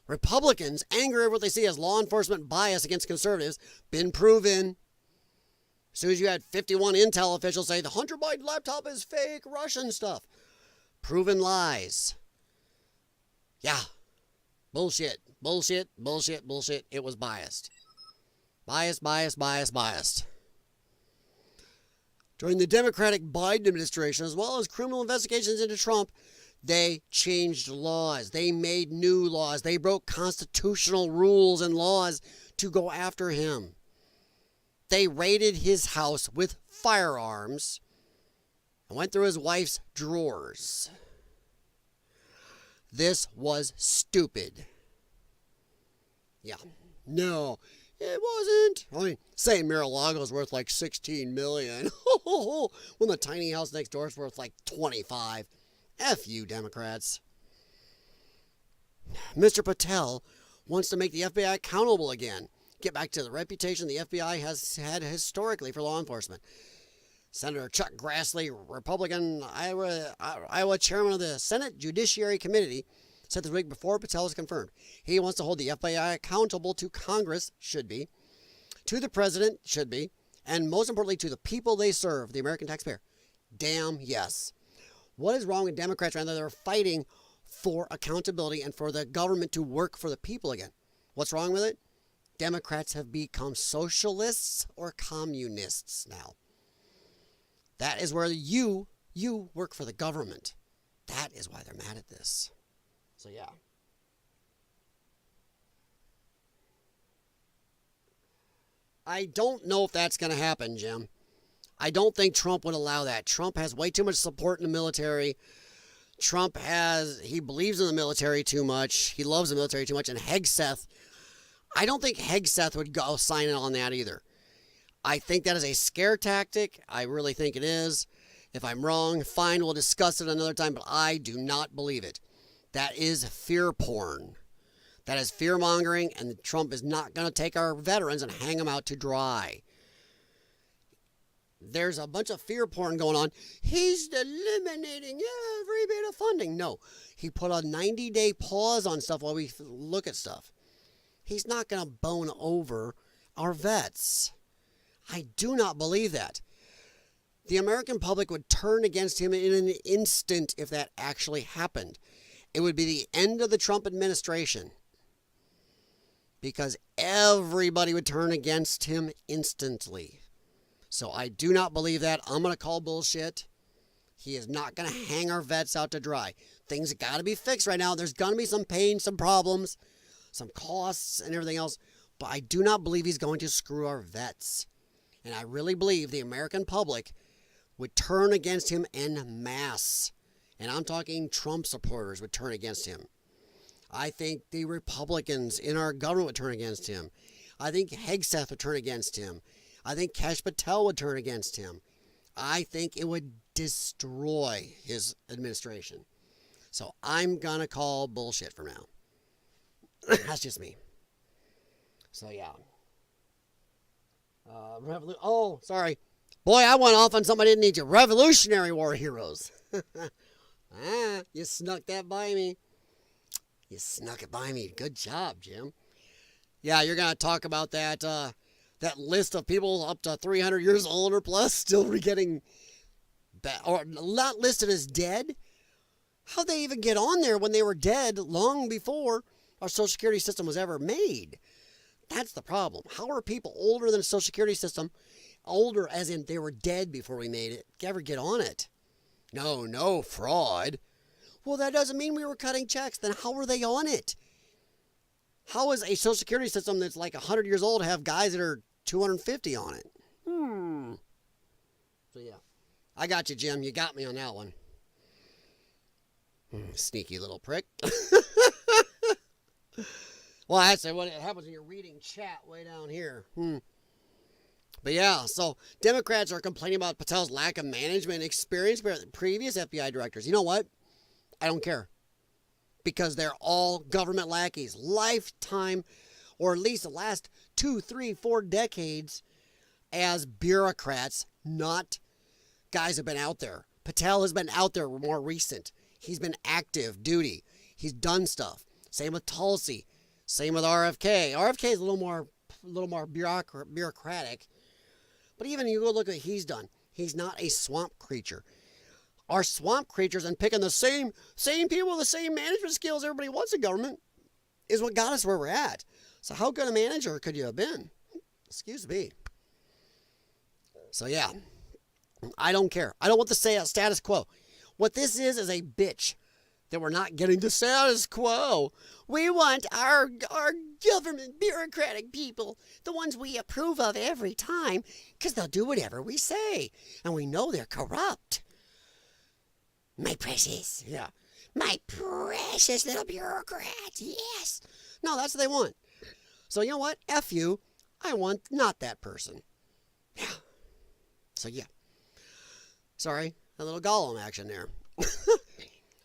Republicans, angry at what they see as law enforcement bias against conservatives, been proven. As soon as you had 51 intel officials say the Hunter Biden laptop is fake Russian stuff. Proven lies. Yeah. Bullshit. Bullshit. Bullshit. Bullshit. It was biased. Biased. During the Democratic Biden administration, as well as criminal investigations into Trump, they changed laws. They made new laws. They broke constitutional rules and laws to go after him. They raided his house with firearms and went through his wife's drawers. This was stupid. Yeah. No, it wasn't. I mean, saying Mar-a-Lago is worth like $16 million. When the tiny house next door is worth like 25. F you, Democrats. Mr. Patel wants to make the FBI accountable again. Get back to the reputation the FBI has had historically for law enforcement. Senator Chuck Grassley, Republican, Iowa chairman of the Senate Judiciary Committee, said this week before Patel was confirmed. He wants to hold the FBI accountable to Congress, should be, to the president, should be, and most importantly to the people they serve, the American taxpayer. Damn yes. What is wrong with Democrats right now? They're fighting for accountability and for the government to work for the people again. What's wrong with it? Democrats have become socialists or communists now. That is where you work for the government. That is why they're mad at this. So yeah. I don't know if that's going to happen, Jim. I don't think Trump would allow that. Trump has way too much support in the military. He believes in the military too much. He loves the military too much. And Hegseth, I don't think Hegseth would go sign in on that either. I think that is a scare tactic. I really think it is. If I'm wrong, fine, we'll discuss it another time, but I do not believe it. That is fear porn. That is fear mongering, and Trump is not going to take our veterans and hang them out to dry. There's a bunch of fear porn going on. He's eliminating every bit of funding. No, he put a 90-day pause on stuff while we look at stuff. He's not going to bone over our vets. I do not believe that. The American public would turn against him in an instant if that actually happened. It would be the end of the Trump administration, because everybody would turn against him instantly. So I do not believe that. I'm going to call bullshit. He is not going to hang our vets out to dry. Things got to be fixed right now. There's going to be some pain, some problems, some costs, and everything else. But I do not believe he's going to screw our vets. And I really believe the American public would turn against him en masse. And I'm talking Trump supporters would turn against him. I think the Republicans in our government would turn against him. I think Hegseth would turn against him. I think Kash Patel would turn against him. I think it would destroy his administration. So I'm going to call bullshit for now. That's just me. So, yeah. Oh, sorry. Boy, I went off on something I didn't need to. Revolutionary War heroes. You snuck that by me. You snuck it by me. Good job, Jim. Yeah, you're going to talk about that that list of people up to 300 years old or plus still getting, or not listed as dead. How'd they even get on there when they were dead long before our Social Security system was ever made? That's the problem. How are people older than the Social Security system, older as in they were dead before we made it, ever get on it? No fraud. Well, that doesn't mean we were cutting checks. Then how were they on it? How is a Social Security system that's like 100 years old have guys that are 250 on it? So, yeah. I got you, Jim. You got me on that one. Sneaky little prick. Well, that's what happens when you're reading chat way down here. But yeah, so Democrats are complaining about Patel's lack of management experience by previous FBI directors. You know what? I don't care. Because they're all government lackeys. Lifetime, or at least the last 2, 3, 4 decades as bureaucrats, not guys have been out there. Patel has been out there more recent. He's been active duty. He's done stuff. Same with Tulsi. Same with RFK. RFK is a little more bureaucratic. But even you go look at what he's done. He's not a swamp creature. Our swamp creatures and picking the same people with the same management skills everybody wants in government is what got us where we're at. So how good a manager could you have been? Excuse me. So yeah, I don't care. I don't want to say a status quo. What this is a bitch that we're not getting the status quo. We want our government bureaucratic people, the ones we approve of every time, because they'll do whatever we say. And we know they're corrupt. My precious. Yeah. My precious little bureaucrats. Yes. No, that's what they want. So you know what? F you. I want not that person. Yeah. So yeah. Sorry. A little Gollum action there.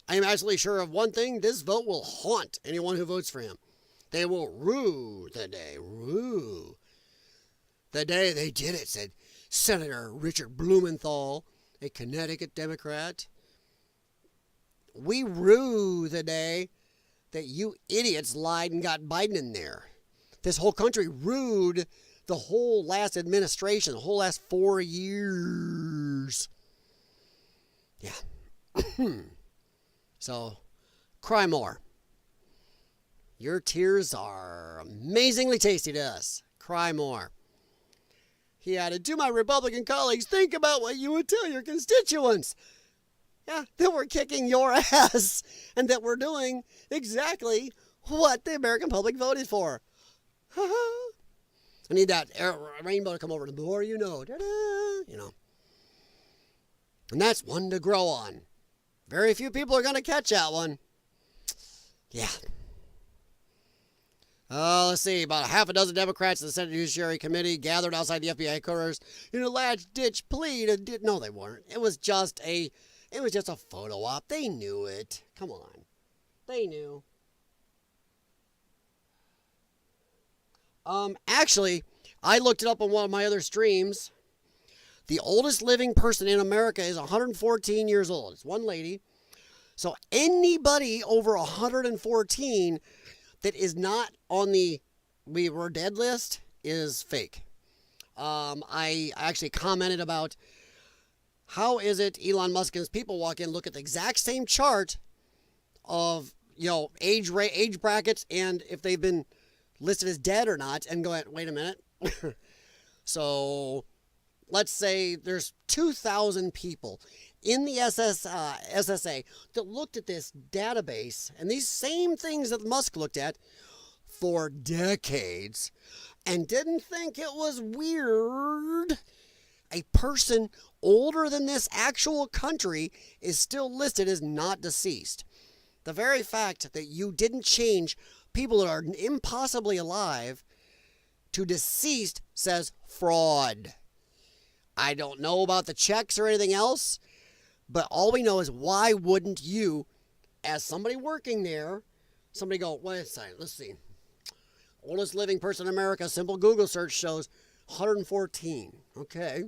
I am absolutely sure of one thing. This vote will haunt anyone who votes for him. They will rue the day. Rue. The day they did it, said Senator Richard Blumenthal, a Connecticut Democrat. We rue the day that you idiots lied and got Biden in there. This whole country rued the whole last administration, the whole last 4 years. Yeah. So, cry more. Your tears are amazingly tasty to us. Cry more. He added, to my Republican colleagues, think about what you would tell your constituents. Yeah, that we're kicking your ass and that we're doing exactly what the American public voted for. I need that rainbow to come over. The more you know. Da-da, you know. And that's one to grow on. Very few people are going to catch that one. Yeah. Let's see. About half a dozen Democrats in the Senate Judiciary Committee gathered outside the FBI headquarters in a last-ditch plea to... No, they weren't. It was just a photo op. They knew it. Come on. They knew. Actually, I looked it up on one of my other streams. The oldest living person in America is 114 years old. It's one lady. So anybody over 114 that is not on the "we were dead" list is fake. I actually commented about how is it Elon Musk and his people walk in, look at the exact same chart of, you know, age brackets and if they've been listed as dead or not, and go, wait a minute. So let's say there's 2,000 people in the SSA that looked at this database and these same things that Musk looked at for decades and didn't think it was weird. A person older than this actual country is still listed as not deceased. The very fact that you didn't change people that are impossibly alive to deceased says fraud. I don't know about the checks or anything else, but all we know is why wouldn't you, as somebody working there, somebody go, wait a second, let's see. Oldest living person in America, simple Google search shows 114. Okay.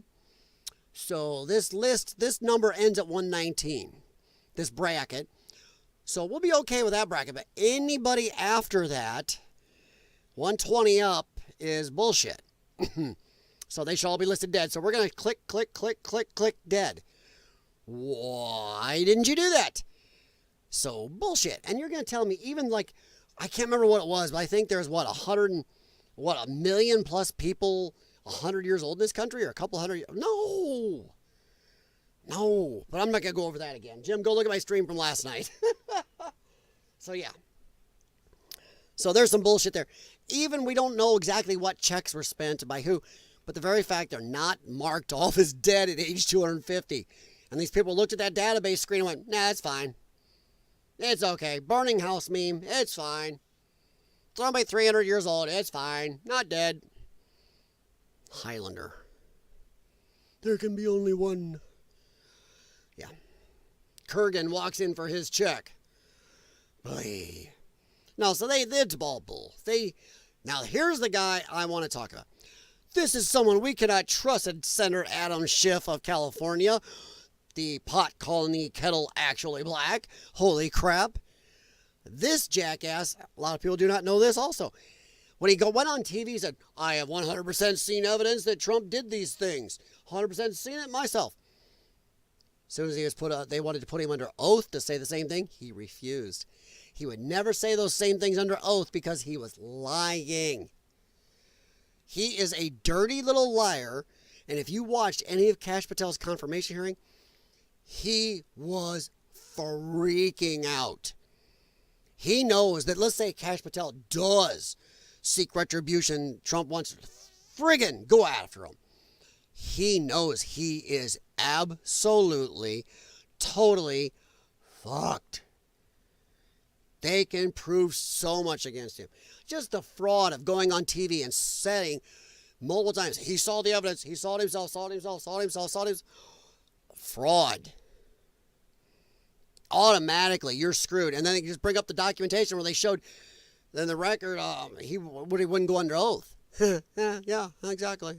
So this list, this number ends at 119, this bracket. So we'll be okay with that bracket, but anybody after that, 120 up, is bullshit. So they should all be listed dead. So we're going to click dead. Why didn't you do that? So bullshit. And you're going to tell me, even like, I can't remember what it was, but I think there's a million plus people 100 years old in this country, or a couple hundred. No, but I'm not going to go over that again. Jim, go look at my stream from last night. So yeah. So there's some bullshit there. Even we don't know exactly what checks were spent by who, but the very fact they're not marked off as dead at age 250. And these people looked at that database screen and went, nah, it's fine. It's okay. Burning house meme, it's fine. Thrown by 300 years old, it's fine. Not dead. Highlander. There can be only one. Yeah. Kurgan walks in for his check. Boy. No, so it's ball bull. Now here's the guy I want to talk about. This is someone we cannot trust, said Senator Adam Schiff of California. The pot calling the kettle actually black. Holy crap. This jackass, a lot of people do not know this also. When he went on TV, he said, I have 100% seen evidence that Trump did these things. 100% seen it myself. As soon as he was they wanted to put him under oath to say the same thing, he refused. He would never say those same things under oath because he was lying. He is a dirty little liar. And if you watched any of Kash Patel's confirmation hearing, he was freaking out. He knows that, let's say Kash Patel does seek retribution. Trump wants to friggin' go after him. He knows he is absolutely, totally fucked. They can prove so much against him. Just the fraud of going on TV and saying multiple times, he saw the evidence, he saw it himself, saw it himself. Fraud. Automatically, you're screwed. And then they just bring up the documentation where they showed, then the record, he wouldn't go under oath. Yeah, exactly.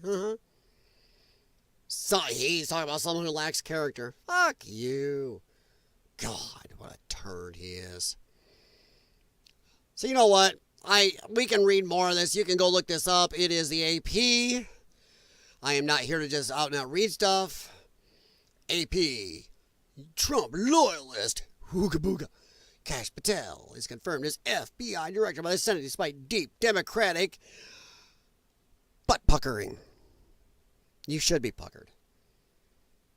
So he's talking about someone who lacks character. Fuck you. God, what a turd he is. So you know what? We can read more of this. You can go look this up. It is the AP. I am not here to just out and out read stuff. AP. Trump loyalist. Hooga booga. Kash Patel is confirmed as FBI director by the Senate despite deep Democratic butt puckering. You should be puckered.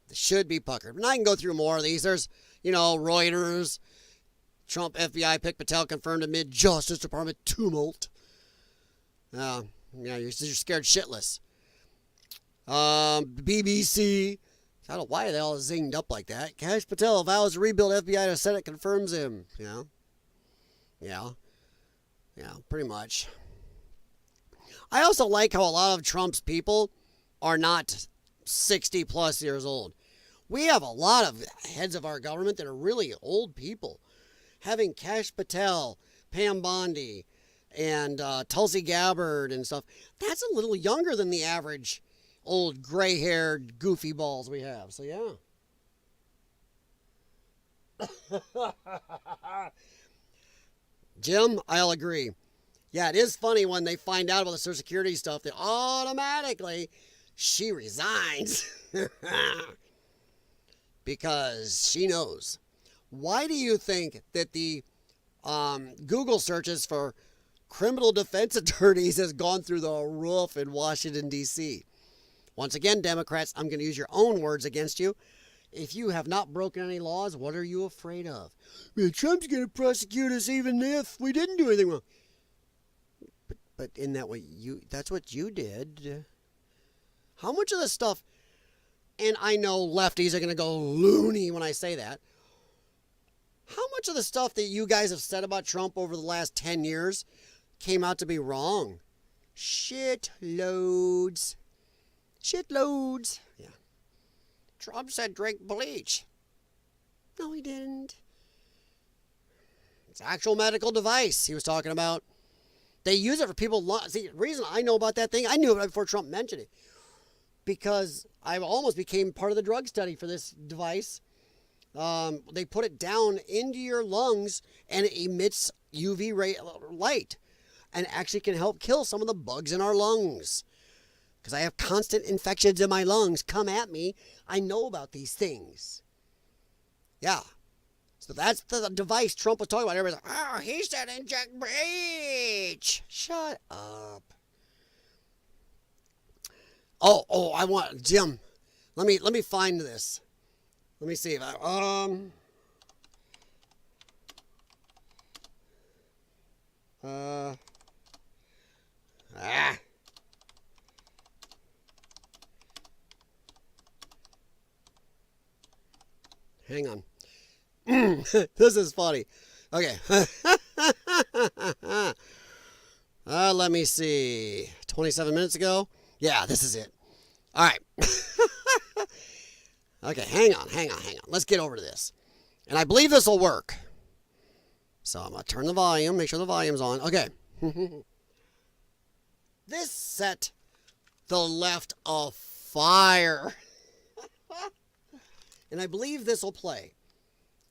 They should be puckered. And I can go through more of these. There's, Reuters. Trump FBI pick Patel confirmed amid Justice Department tumult. You're scared shitless. BBC. I don't know why they all zinged up like that. Kash Patel vows to rebuild FBI to Senate confirms him. Yeah, pretty much. I also like how a lot of Trump's people are not 60 plus years old. We have a lot of heads of our government that are really old people. Having Kash Patel, Pam Bondi, and Tulsi Gabbard and stuff, that's a little younger than the average old gray-haired goofy balls we have. So, yeah. Jim, I'll agree. Yeah, it is funny when they find out about the Social Security stuff that automatically she resigns. Because she knows. Why do you think that the Google searches for criminal defense attorneys has gone through the roof in Washington, D.C.? Once again, Democrats, I'm going to use your own words against you. If you have not broken any laws, what are you afraid of? Well, Trump's going to prosecute us even if we didn't do anything wrong. But in that way, that's what you did. How much of this stuff, and I know lefties are going to go loony when I say that, how much of the stuff that you guys have said about Trump over the last 10 years came out to be wrong? Shitloads. Shitloads. Yeah. Trump said drink bleach. No, he didn't. It's an actual medical device he was talking about. They use it for people. See, the reason I know about that thing, I knew it before Trump mentioned it. Because I almost became part of the drug study for this device. They put it down into your lungs and it emits UV light and actually can help kill some of the bugs in our lungs. Because I have constant infections in my lungs. Come at me. I know about these things. Yeah. So that's the device Trump was talking about. Everybody's like, oh, he said inject bleach. Shut up. Oh, I want, Jim, let me find this. Let me see if hang on. This is funny. Okay. Let me see. 27 minutes ago. Yeah, this is it. All right. Okay, hang on. Let's get over to this. And I believe this will work. So I'm going to turn the volume, make sure the volume's on. Okay. This set the left afire. And I believe this will play.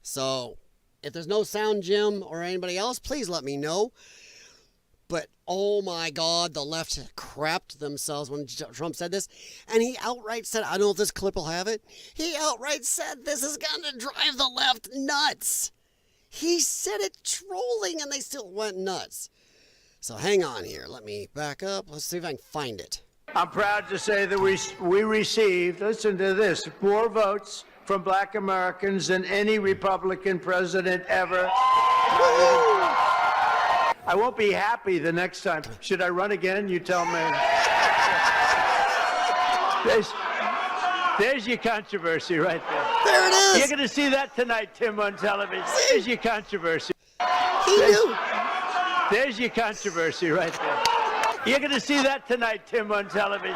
So if there's no sound, Jim, or anybody else, please let me know. But, oh my God, the left crapped themselves when Trump said this. And he outright said, I don't know if this clip will have it. He outright said this is going to drive the left nuts. He said it trolling and they still went nuts. So hang on here. Let me back up. Let's see if I can find it. I'm proud to say that we received, listen to this, more votes from black Americans than any Republican president ever. I won't be happy the next time. Should I run again? You tell me. There's your controversy right there. There it is. You're going to see that tonight, Tim, on television. There's your controversy. He knew. There's your controversy right there. You're going to see that tonight, Tim, on television.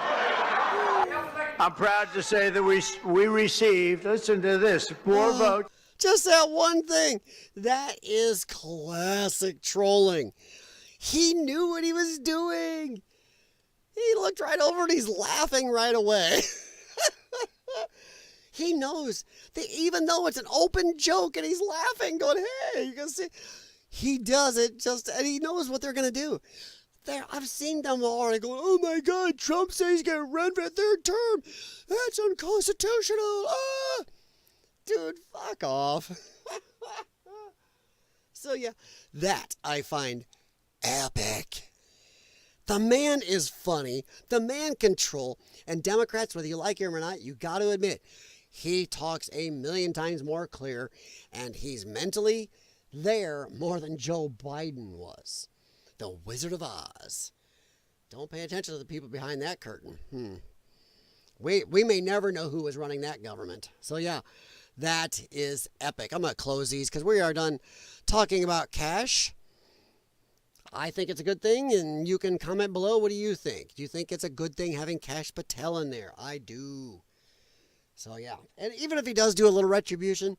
I'm proud to say that we received, listen to this, more votes. Just that one thing. That is classic trolling. He knew what he was doing. He looked right over and he's laughing right away. He knows that even though it's an open joke and he's laughing, going, hey, you can see. He does it just, and he knows what they're going to do. I've seen them already going, oh my God, Trump says he's going to run for a third term. That's unconstitutional. Ah! Dude, fuck off. So yeah, that I find epic. The man is funny. The man can troll. And Democrats, whether you like him or not, you got to admit, he talks a million times more clear, and he's mentally there more than Joe Biden was. The Wizard of Oz. Don't pay attention to the people behind that curtain. We may never know who is running that government. So yeah, that is epic. I'm going to close these because we are done talking about Kash. I think it's a good thing, and you can comment below. What do you think? Do you think it's a good thing having Kash Patel in there? I do. So, yeah. And even if he does do a little retribution,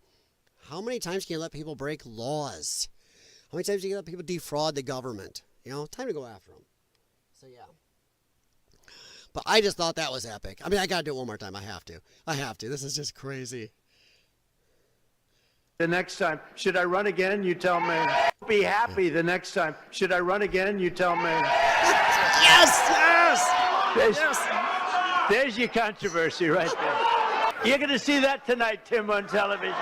how many times can you let people break laws? How many times can you let people defraud the government? You know, time to go after them. So, yeah. But I just thought that was epic. I mean, I got to do it one more time. I have to. I have to. This is just crazy. The next time, should I run again? You tell me. Be happy the next time. Should I run again? You tell me. Yes! Yes! Yes! There's your controversy right there. You're going to see that tonight, Tim, on television.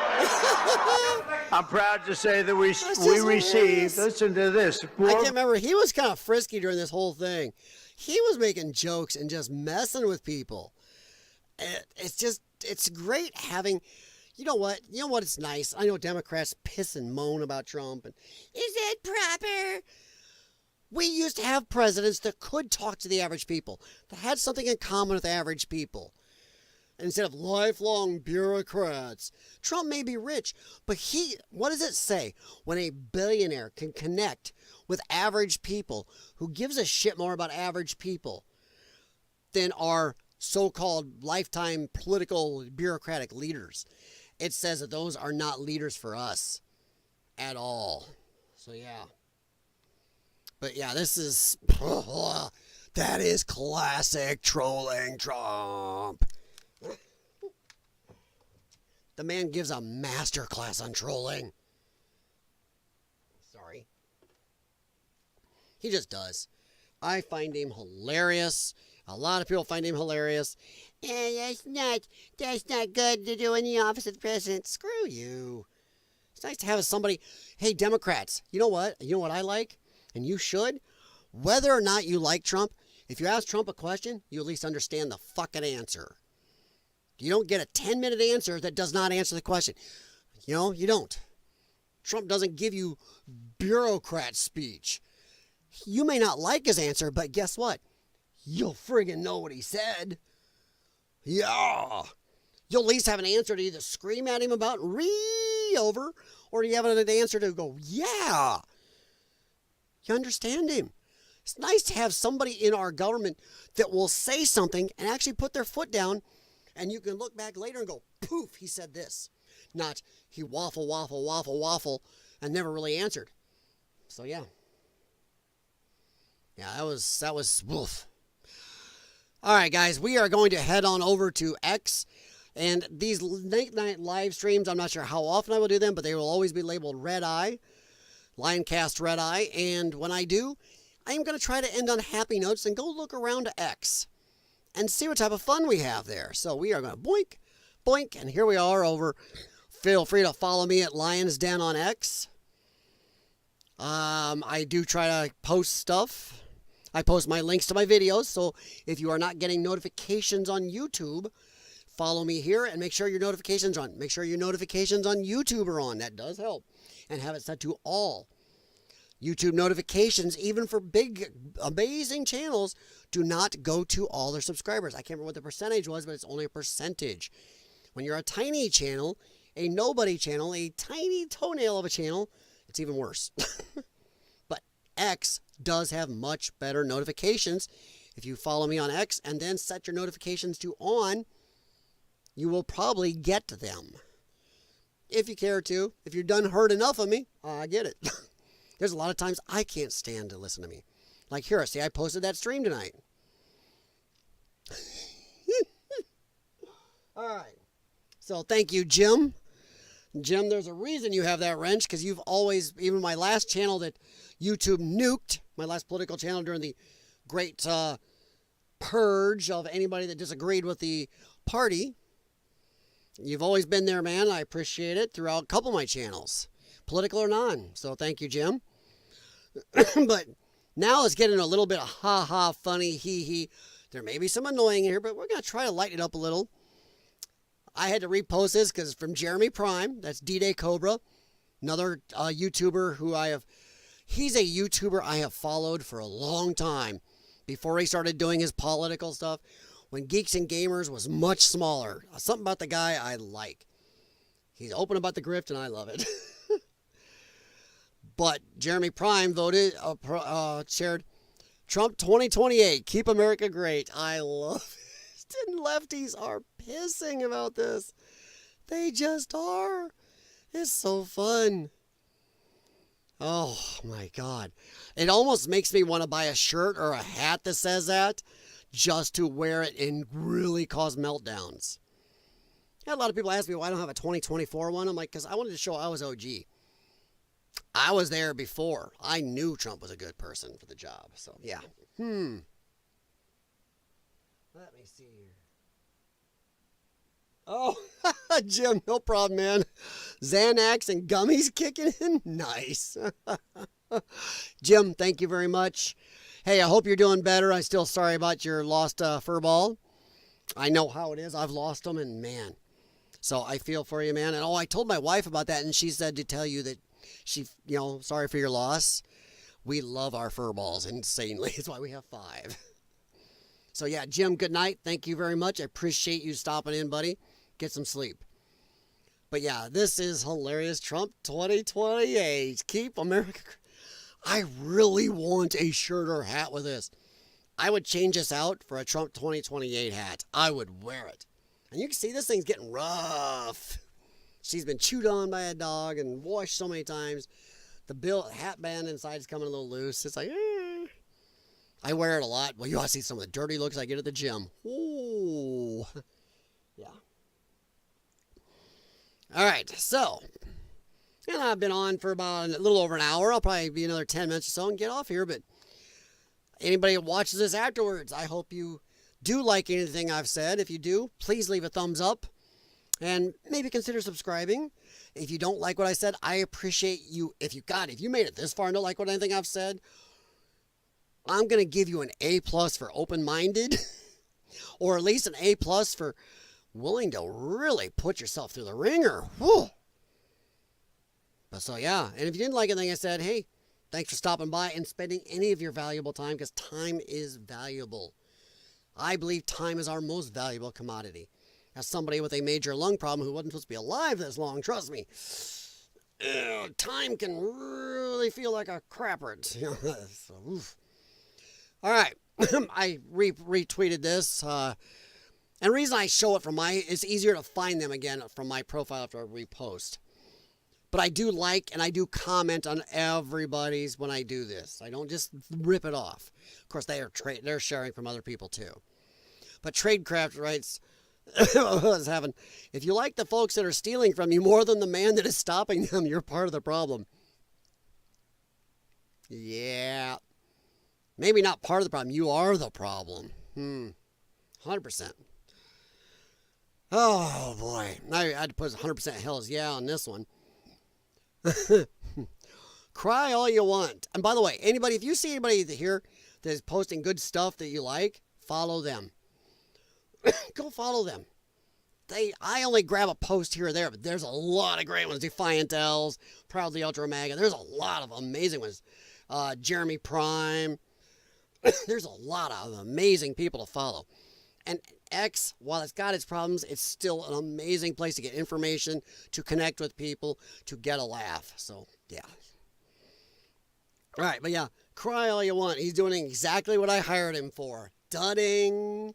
I'm proud to say that we received, listen to this. I can't remember. He was kind of frisky during this whole thing. He was making jokes and just messing with people. It's great having... You know what? It's nice. I know Democrats piss and moan about Trump. And is it proper? We used to have presidents that could talk to the average people, that had something in common with average people. Instead of lifelong bureaucrats. Trump may be rich, but what does it say when a billionaire can connect with average people? Who gives a shit more about average people than our so-called lifetime political bureaucratic leaders? It says that those are not leaders for us at all. So, yeah. But, yeah, this is... that is classic trolling Trump. The man gives a master class on trolling. Sorry. He just does. I find him hilarious. A lot of people find him hilarious. That's not good to do in the office of the president. Screw you. It's nice to have somebody. Hey, Democrats, you know what? You know what I like? And you should? Whether or not you like Trump, if you ask Trump a question, you at least understand the fucking answer. You don't get a 10-minute answer that does not answer the question. You know, you don't. Trump doesn't give you bureaucrat speech. You may not like his answer, but guess what? You'll friggin' know what he said. Yeah. You'll at least have an answer to either scream at him about over, or you have an answer to go, yeah. You understand him. It's nice to have somebody in our government that will say something and actually put their foot down, and you can look back later and go, poof, he said this. Not, he waffle, and never really answered. So, yeah. Yeah, that was woof. All right, guys, we are going to head on over to X. And these late night live streams, I'm not sure how often I will do them, but they will always be labeled Red Eye, LYONCAST Redeye. And when I do, I am going to try to end on happy notes and go look around to X and see what type of fun we have there. So we are going to boink, boink, and here we are over. Feel free to follow me at Lion's Den on X. I do try to post stuff. I post my links to my videos, so if you are not getting notifications on YouTube, follow me here and make sure your notifications are on. Make sure your notifications on YouTube are on. That does help. And have it set to all. YouTube notifications, even for big, amazing channels, do not go to all their subscribers. I can't remember what the percentage was, but it's only a percentage. When you're a tiny channel, a nobody channel, a tiny toenail of a channel, it's even worse. But X does have much better notifications. If you follow me on X and then set your notifications to on, you will probably get them. If you care to. If you've heard enough of me, I get it. There's a lot of times I can't stand to listen to me. Like here, see, I posted that stream tonight. All right. So thank you, Jim. Jim, there's a reason you have that wrench, because you've always, even my last channel that YouTube nuked, my last political channel during the great purge of anybody that disagreed with the party. You've always been there, man. I appreciate it throughout a couple of my channels, political or non. So thank you, Jim. But now it's getting a little bit of ha-ha, funny, hee-hee. There may be some annoying here, but we're going to try to lighten it up a little. I had to repost this because it's from Jeremy Prime. That's D-Day Cobra, another YouTuber who he's a YouTuber I have followed for a long time before he started doing his political stuff, when Geeks and Gamers was much smaller. Something about the guy I like. He's open about the grift, and I love it. But Jeremy Prime voted, shared, Trump 2028, keep America great. I love it. And lefties are pissing about this. They just are. It's so fun. Oh my God. It almost makes me want to buy a shirt or a hat that says that just to wear it and really cause meltdowns. Yeah, a lot of people ask me why I don't have a 2024 one. I'm like, because I wanted to show I was OG. I was there before. I knew Trump was a good person for the job. So, yeah. Let me see here. Oh, Jim, no problem, man. Xanax and gummies kicking in? Nice. Jim, thank you very much. Hey, I hope you're doing better. I'm still sorry about your lost fur ball. I know how it is. I've lost them, and man. So I feel for you, man. And I told my wife about that, and she said to tell you that she, sorry for your loss. We love our fur balls insanely. That's why we have 5. So yeah, Jim, good night. Thank you very much. I appreciate you stopping in, buddy. Get some sleep. But yeah, this is hilarious. Trump 2028. Keep America. I really want a shirt or hat with this. I would change this out for a Trump 2028 hat. I would wear it. And you can see this thing's getting rough. She's been chewed on by a dog and washed so many times. The hat band inside is coming a little loose. It's like, I wear it a lot. Well, you ought to see some of the dirty looks I get at the gym. Ooh. Yeah. All right, so, and I've been on for about a little over an hour. I'll probably be another 10 minutes or so and get off here. But anybody that watches this afterwards, I hope you do like anything I've said. If you do, please leave a thumbs up and maybe consider subscribing. If you don't like what I said, I appreciate you. If you made it this far and don't like anything I've said, I'm going to give you an A+ for open-minded, or at least an A+ for willing to really put yourself through the ringer. Whew. But so yeah, and if you didn't like anything I said, hey, thanks for stopping by and spending any of your valuable time, because time is valuable. I believe time is our most valuable commodity. As somebody with a major lung problem who wasn't supposed to be alive this long, trust me, time can really feel like a crapper. So, oof. All right, I retweeted this. And the reason I show it from it's easier to find them again from my profile after I repost. But I do like and I do comment on everybody's when I do this. I don't just rip it off. Of course, they're sharing from other people too. But Tradecraft writes, what's happening? If you like the folks that are stealing from you more than the man that is stopping them, you're part of the problem. Yeah. Maybe not part of the problem. You are the problem. 100%. Oh, boy. I had to put 100% hells yeah on this one. Cry all you want. And by the way, if you see anybody here that is posting good stuff that you like, follow them. Go follow them. I only grab a post here or there, but there's a lot of great ones. Defiant L's, Proudly Ultra MAGA. There's a lot of amazing ones. Jeremy Prime. There's a lot of amazing people to follow. And X, while it's got its problems, it's still an amazing place to get information, to connect with people, to get a laugh. So, yeah. All right, but yeah, cry all you want. He's doing exactly what I hired him for. Dudding.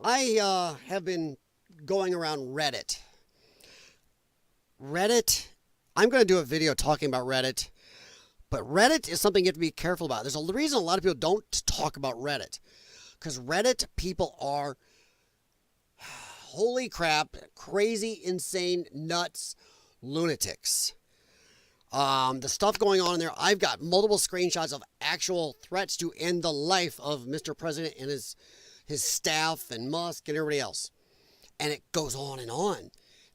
I have been going around Reddit. I'm going to do a video talking about Reddit. But Reddit is something you have to be careful about. There's a reason a lot of people don't talk about Reddit. Because Reddit people are, holy crap, crazy, insane, nuts, lunatics. The stuff going on in there, I've got multiple screenshots of actual threats to end the life of Mr. President and his staff and Musk and everybody else. And it goes on.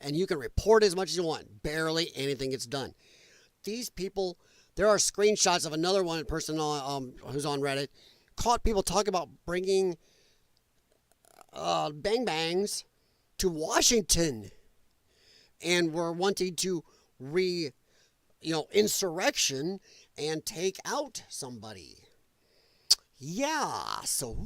And you can report as much as you want. Barely anything gets done. These people, there are screenshots of another one person who's on Reddit, caught people talking about bringing bang bangs to Washington, and were wanting to insurrection and take out somebody. Yeah, so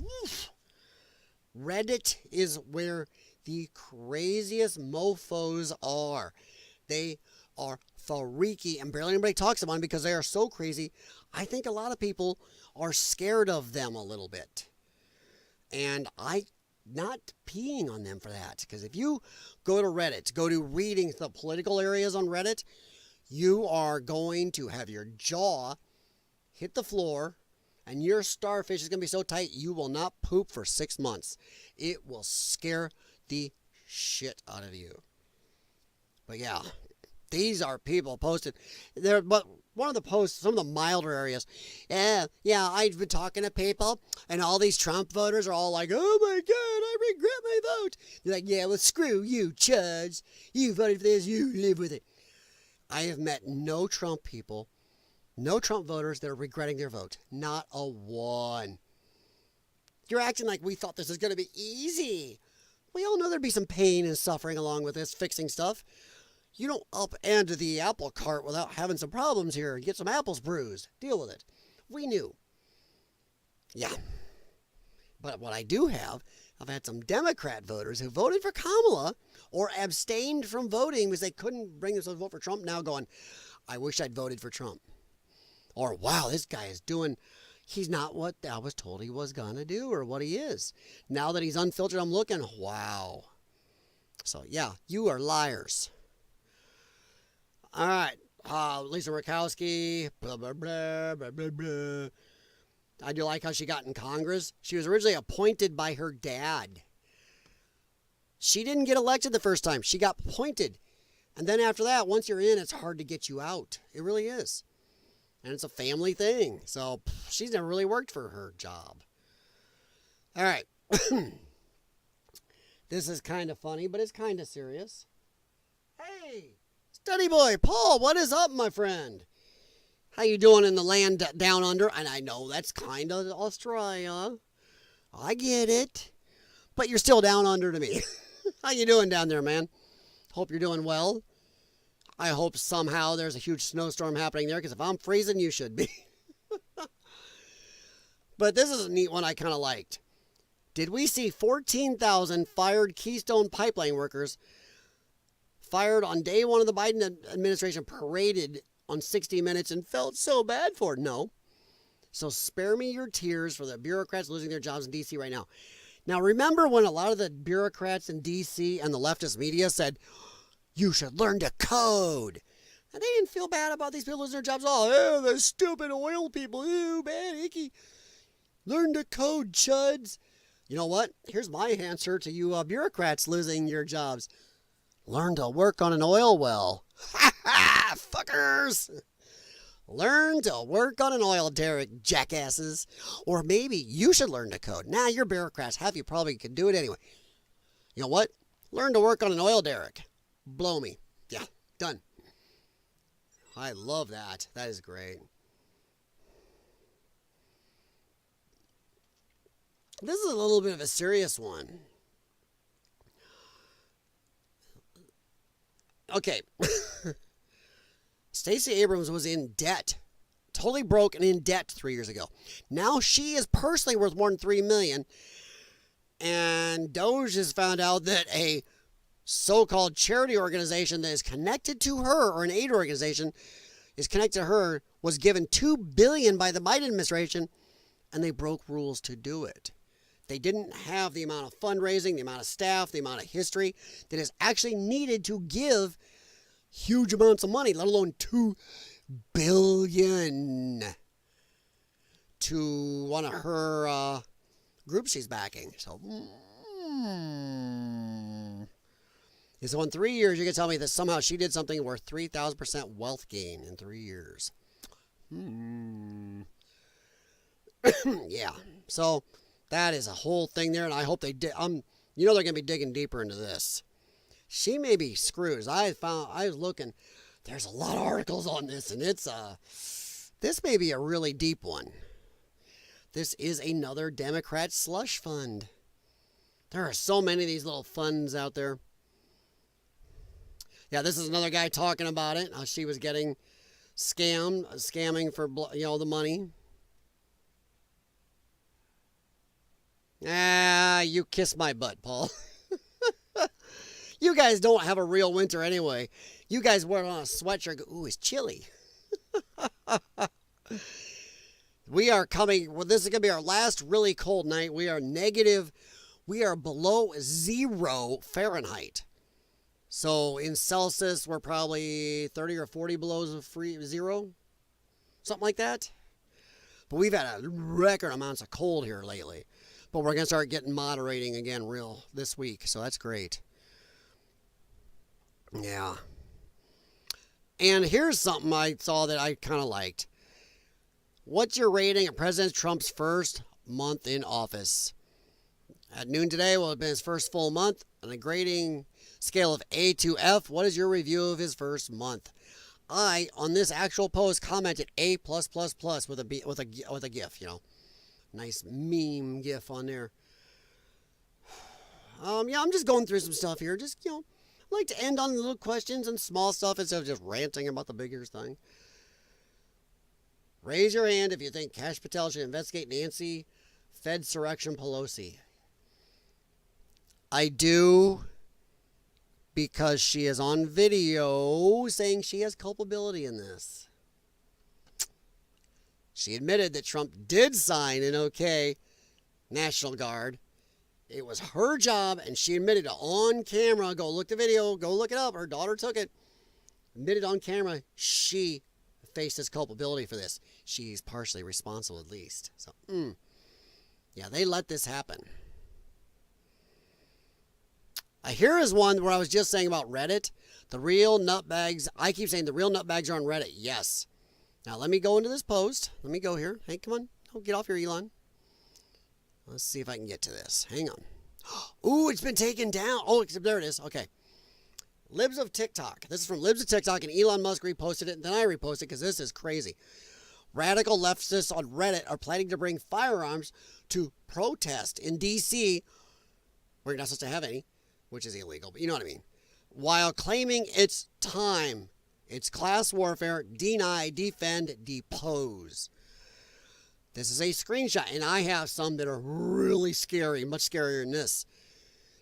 Reddit is where the craziest mofos are. They are freaky, and barely anybody talks about them because they are so crazy. I think a lot of people are scared of them a little bit. And I not peeing on them for that. Because if you go to Reddit, go to reading the political areas on Reddit, you are going to have your jaw hit the floor and your starfish is going to be so tight you will not poop for 6 months. It will scare the shit out of you. But yeah, these are people posted. But one of the posts, some of the milder areas, yeah, I've been talking to people, and all these Trump voters are all like, oh my God, I regret my vote. They're like, yeah, well, screw you, Chuds. You voted for this, you live with it. I have met no Trump people, no Trump voters that are regretting their vote. Not a one. You're acting like we thought this was going to be easy. We all know there'd be some pain and suffering along with this, fixing stuff. You don't upend the apple cart without having some problems here and get some apples bruised. Deal with it. We knew. Yeah. But what I do have, I've had some Democrat voters who voted for Kamala or abstained from voting because they couldn't bring themselves to vote for Trump, now going, I wish I'd voted for Trump. Or, wow, this guy is doing, he's not what I was told he was going to do or what he is. Now that he's unfiltered, I'm looking, wow. So, yeah, you are liars. All right, Lisa Murkowski, blah, blah, blah, blah, blah, blah. I do like how she got in Congress. She was originally appointed by her dad. She didn't get elected the first time. She got appointed. And then after that, once you're in, it's hard to get you out. It really is. And it's a family thing. So she's never really worked for her job. All right. This is kind of funny, but it's kind of serious. Hey, study boy, Paul, what is up, my friend? How you doing in the land down under? And I know that's kind of Australia. I get it. But you're still down under to me. How you doing down there, man? Hope you're doing well. I hope somehow there's a huge snowstorm happening there, because if I'm freezing, you should be. But this is a neat one I kind of liked. Did we see 14,000 fired Keystone Pipeline workers fired on day one of the Biden administration, paraded on 60 Minutes and felt so bad for it? No. So spare me your tears for the bureaucrats losing their jobs in D.C. right now. Now, remember when a lot of the bureaucrats in D.C. and the leftist media said, you should learn to code. And they didn't feel bad about these people losing their jobs. Oh, the stupid oil people. Ew, bad, icky. Learn to code, chuds. You know what? Here's my answer to you bureaucrats losing your jobs. Learn to work on an oil well. Ha ha, fuckers. Learn to work on an oil derrick, jackasses. Or maybe you should learn to code. Nah, you're bureaucrats. Half you probably can do it anyway. You know what? Learn to work on an oil derrick. Blow me. Yeah, done. I love that. That is great. This is a little bit of a serious one. Okay. Stacey Abrams was in debt. Totally broke and in debt 3 years ago. Now she is personally worth more than $3 million. And Doge has found out that a so-called charity organization that is connected to her, or an aid organization is connected to her, was given $2 billion by the Biden administration, and they broke rules to do it. They didn't have the amount of fundraising, the amount of staff, the amount of history that is actually needed to give huge amounts of money, let alone $2 billion to one of her groups she's backing. So, So in 3 years, you can tell me that somehow she did something worth 3,000% wealth gain in 3 years. Yeah. So that is a whole thing there, and I hope they did. You know they're going to be digging deeper into this. She may be screwed. I was looking. There's a lot of articles on this, and this may be a really deep one. This is another Democrat slush fund. There are so many of these little funds out there. Yeah, this is another guy talking about it. How she was getting scamming for the money. You kiss my butt, Paul. You guys don't have a real winter anyway. You guys wear on a sweatshirt. Go, ooh, it's chilly. We are coming. Well, this is going to be our last really cold night. We are negative. We are below 0 Fahrenheit. So in Celsius, we're probably 30 or 40 below zero. Something like that. But we've had a record amounts of cold here lately. But we're going to start getting moderating again real this week. So that's great. Yeah. And here's something I saw that I kind of liked. What's your rating of President Trump's first month in office? At noon today will have been his first full month. On a grading scale of A to F, what is your review of his first month? I, on this actual post, commented A+++ with a GIF, you know. Nice meme GIF on there. Yeah, I'm just going through some stuff here. Just, you know, I like to end on little questions and small stuff instead of just ranting about the bigger thing. Raise your hand if you think Kash Patel should investigate Nancy Fedsurrection Pelosi. I do, because she is on video saying she has culpability in this. She admitted that Trump did sign an okay National Guard. It was her job, and she admitted it on camera. Go look the video. Go look it up. Her daughter took it. Admitted on camera she faces culpability for this. She's partially responsible at least. So, yeah, they let this happen. Here is one where I was just saying about Reddit. The real nutbags. I keep saying the real nutbags are on Reddit. Yes. Now, let me go into this post. Let me go here. Hey, come on. Oh, get off here, Elon. Let's see if I can get to this. Hang on. Ooh, it's been taken down. Oh, there it is. Okay. Libs of TikTok. This is from Libs of TikTok, and Elon Musk reposted it, and then I reposted it because this is crazy. Radical leftists on Reddit are planning to bring firearms to protest in D.C., where you're not supposed to have any, which is illegal, but you know what I mean. While claiming it's time. It's class warfare. Deny, defend, depose. This is a screenshot, and I have some that are really scary, much scarier than this.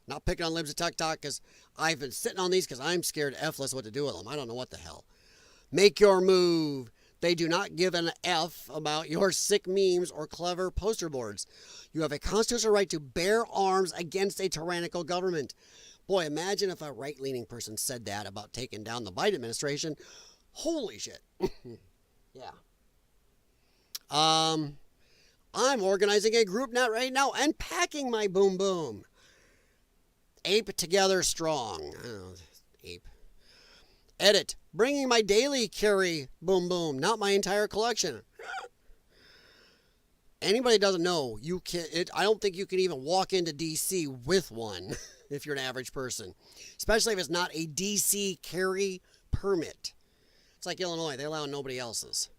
Not picking on Libs of TikTok because I've been sitting on these because I'm scared F-less what to do with them. I don't know what the hell. Make your move. They do not give an F about your sick memes or clever poster boards. You have a constitutional right to bear arms against a tyrannical government. Boy, imagine if a right-leaning person said that about taking down the Biden administration. Holy shit. Yeah. I'm organizing a group net right now and packing my boom boom. Ape together strong. I don't know, ape. Edit. Bringing my daily carry boom boom, not my entire collection. Anybody doesn't know, you can. I don't think you can even walk into D.C. with one if you're an average person, especially if it's not a D.C. carry permit. It's like Illinois; they allow nobody else's.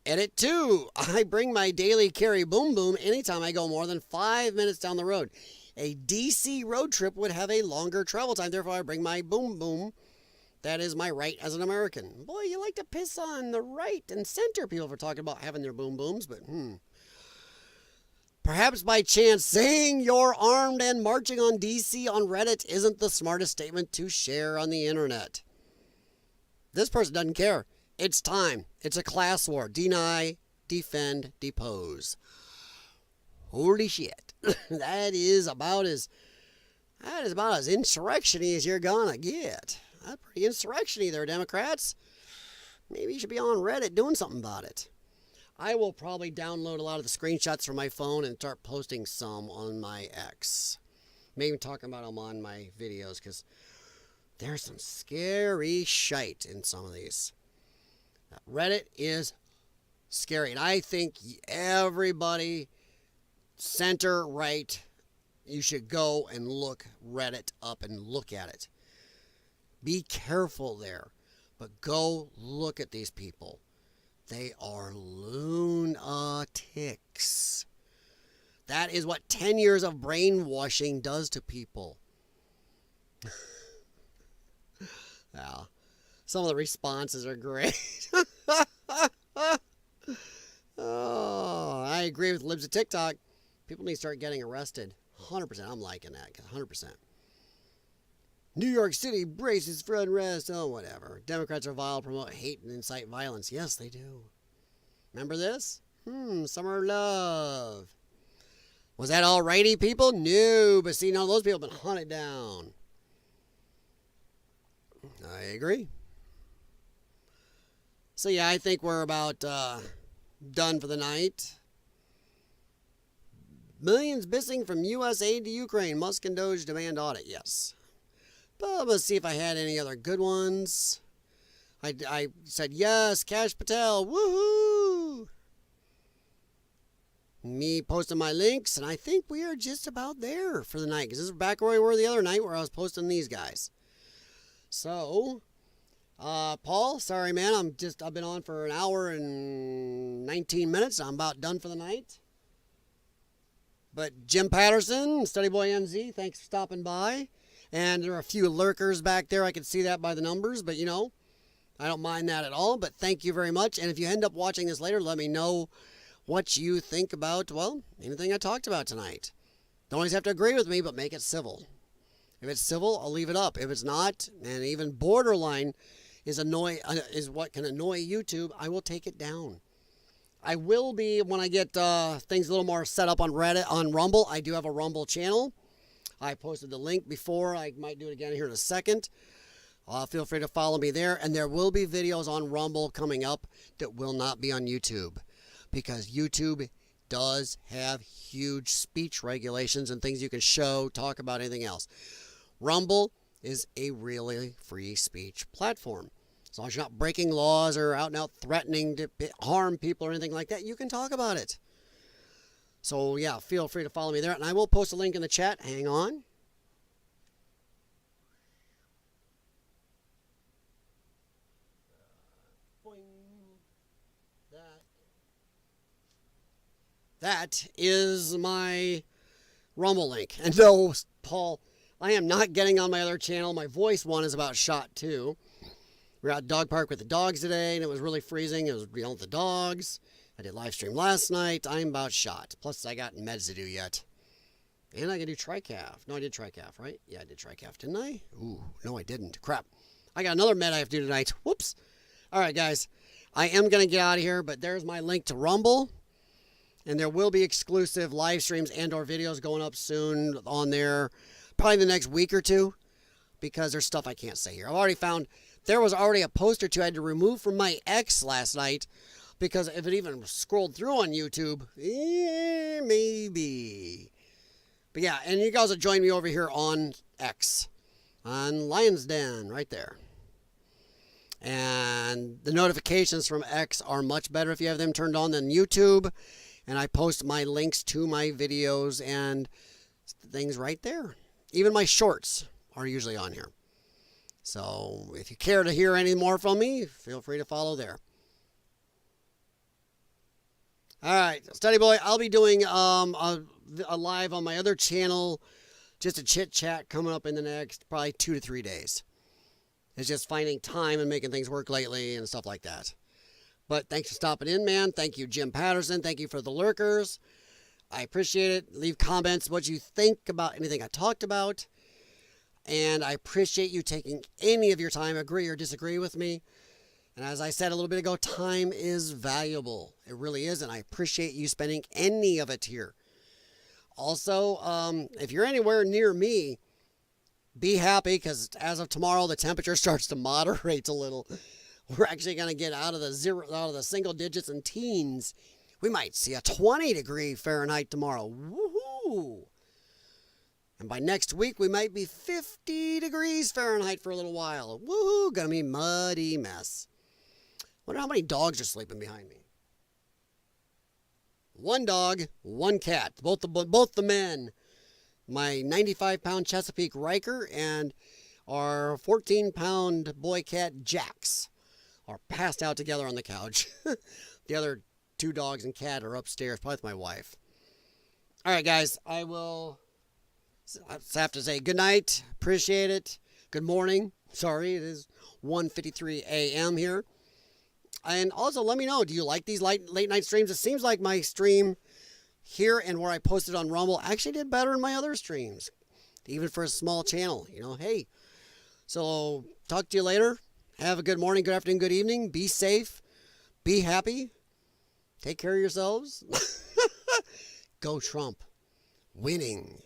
Edit 2. I bring my daily carry boom boom anytime I go more than 5 minutes down the road. A D.C. road trip would have a longer travel time. Therefore, I bring my boom boom. That is my right as an American. Boy, you like to piss on the right and center people for talking about having their boom booms, but Perhaps by chance saying you're armed and marching on D.C. on Reddit isn't the smartest statement to share on the internet. This person doesn't care. It's time. It's a class war. Deny, defend, depose. Holy shit. That is about as insurrection-y as you're gonna get. That's pretty insurrection-y there, Democrats. Maybe you should be on Reddit doing something about it. I will probably download a lot of the screenshots from my phone and start posting some on my X. Maybe talking about them on my videos because there's some scary shite in some of these. Reddit is scary. And I think everybody, center, right, you should go and look Reddit up and look at it. Be careful there. But go look at these people. They are lunatics. That is what 10 years of brainwashing does to people. Yeah. Some of the responses are great. Oh, I agree with Libs of TikTok. People need to start getting arrested. 100%. I'm liking that. 100%. New York City braces for unrest. Oh, whatever. Democrats are vile, promote hate, and incite violence. Yes, they do. Remember this? Summer love. Was that all righty people? No, but see, now those people have been hunted down. I agree. So, yeah, I think we're about done for the night. Millions missing from U.S. aid to Ukraine. Musk and Doge demand audit. Yes. But let's see if I had any other good ones. I said yes, Kash Patel. Woohoo! Me posting my links, and I think we are just about there for the night. Because this is back where we were the other night where I was posting these guys. So, Paul, sorry man, I've been on for an hour and 19 minutes. I'm about done for the night. But Jim Patterson, Study Boy MZ, thanks for stopping by. And there are a few lurkers back there. I can see that by the numbers, but you know, I don't mind that at all. But thank you very much. And if you end up watching this later, let me know what you think about, well, anything I talked about tonight. Don't always have to agree with me, but make it civil. If it's civil, I'll leave it up. If it's not, and even borderline is what can annoy YouTube, I will take it down. I will be, when I get things a little more set up on Reddit, on Rumble. I do have a Rumble channel. I posted the link before. I might do it again here in a second. Feel free to follow me there. And there will be videos on Rumble coming up that will not be on YouTube. Because YouTube does have huge speech regulations and things you can show, talk about, anything else. Rumble is a really free speech platform. As long as you're not breaking laws or out and out threatening to harm people or anything like that, you can talk about it. So, yeah, feel free to follow me there. And I will post a link in the chat. Hang on. That is my Rumble link. And no, Paul, I am not getting on my other channel. My voice one is about shot too. We were at dog park with the dogs today, and it was really freezing. It was yelling at the dogs. I did live stream last night. I'm about shot. Plus, I got meds to do yet. And I can do TriCalf. No, I did TriCalf, right? Yeah, I did TriCalf, didn't I? Ooh, no, I didn't. Crap. I got another med I have to do tonight. Whoops. All right, guys. I am going to get out of here, but there's my link to Rumble. And there will be exclusive live streams and or videos going up soon on there. Probably the next week or two. Because there's stuff I can't say here. I've already found there was already a post or two I had to remove from my X last night. Because if it even scrolled through on YouTube, maybe. But yeah, and you guys will join me over here on X. On Lion's Den, right there. And the notifications from X are much better if you have them turned on than YouTube. And I post my links to my videos and things right there. Even my shorts are usually on here. So if you care to hear any more from me, feel free to follow there. All right, Study Boy, I'll be doing a live on my other channel, just a chit chat coming up in the next probably 2 to 3 days. It's just finding time and making things work lately and stuff like that. But thanks for stopping in, man. Thank you, Jim Patterson. Thank you for the lurkers. I appreciate it. Leave comments what you think about anything I talked about. And I appreciate you taking any of your time, agree or disagree with me. And as I said a little bit ago, time is valuable. It really is, and I appreciate you spending any of it here. Also, if you're anywhere near me, be happy because as of tomorrow, the temperature starts to moderate a little. We're actually going to get out of the single digits and teens. We might see a 20-degree Fahrenheit tomorrow. Woohoo! And by next week, we might be 50 degrees Fahrenheit for a little while. Woohoo! Gonna be a muddy mess. Wonder how many dogs are sleeping behind me. 1 dog, 1 cat. Both the men. My 95-pound Chesapeake Riker and our 14-pound boy cat Jax are passed out together on the couch. The other 2 dogs and cat are upstairs, probably with my wife. All right, guys, I will have to say good night. Appreciate it. Good morning. Sorry, it is 1:53 a.m. here. And also, let me know, do you like these late night streams? It seems like my stream here and where I posted on Rumble actually did better than my other streams. Even for a small channel. You know, hey, So talk to you later. Have a good morning, good afternoon, good evening. Be safe. Be happy. Take care of yourselves. Go Trump. Winning.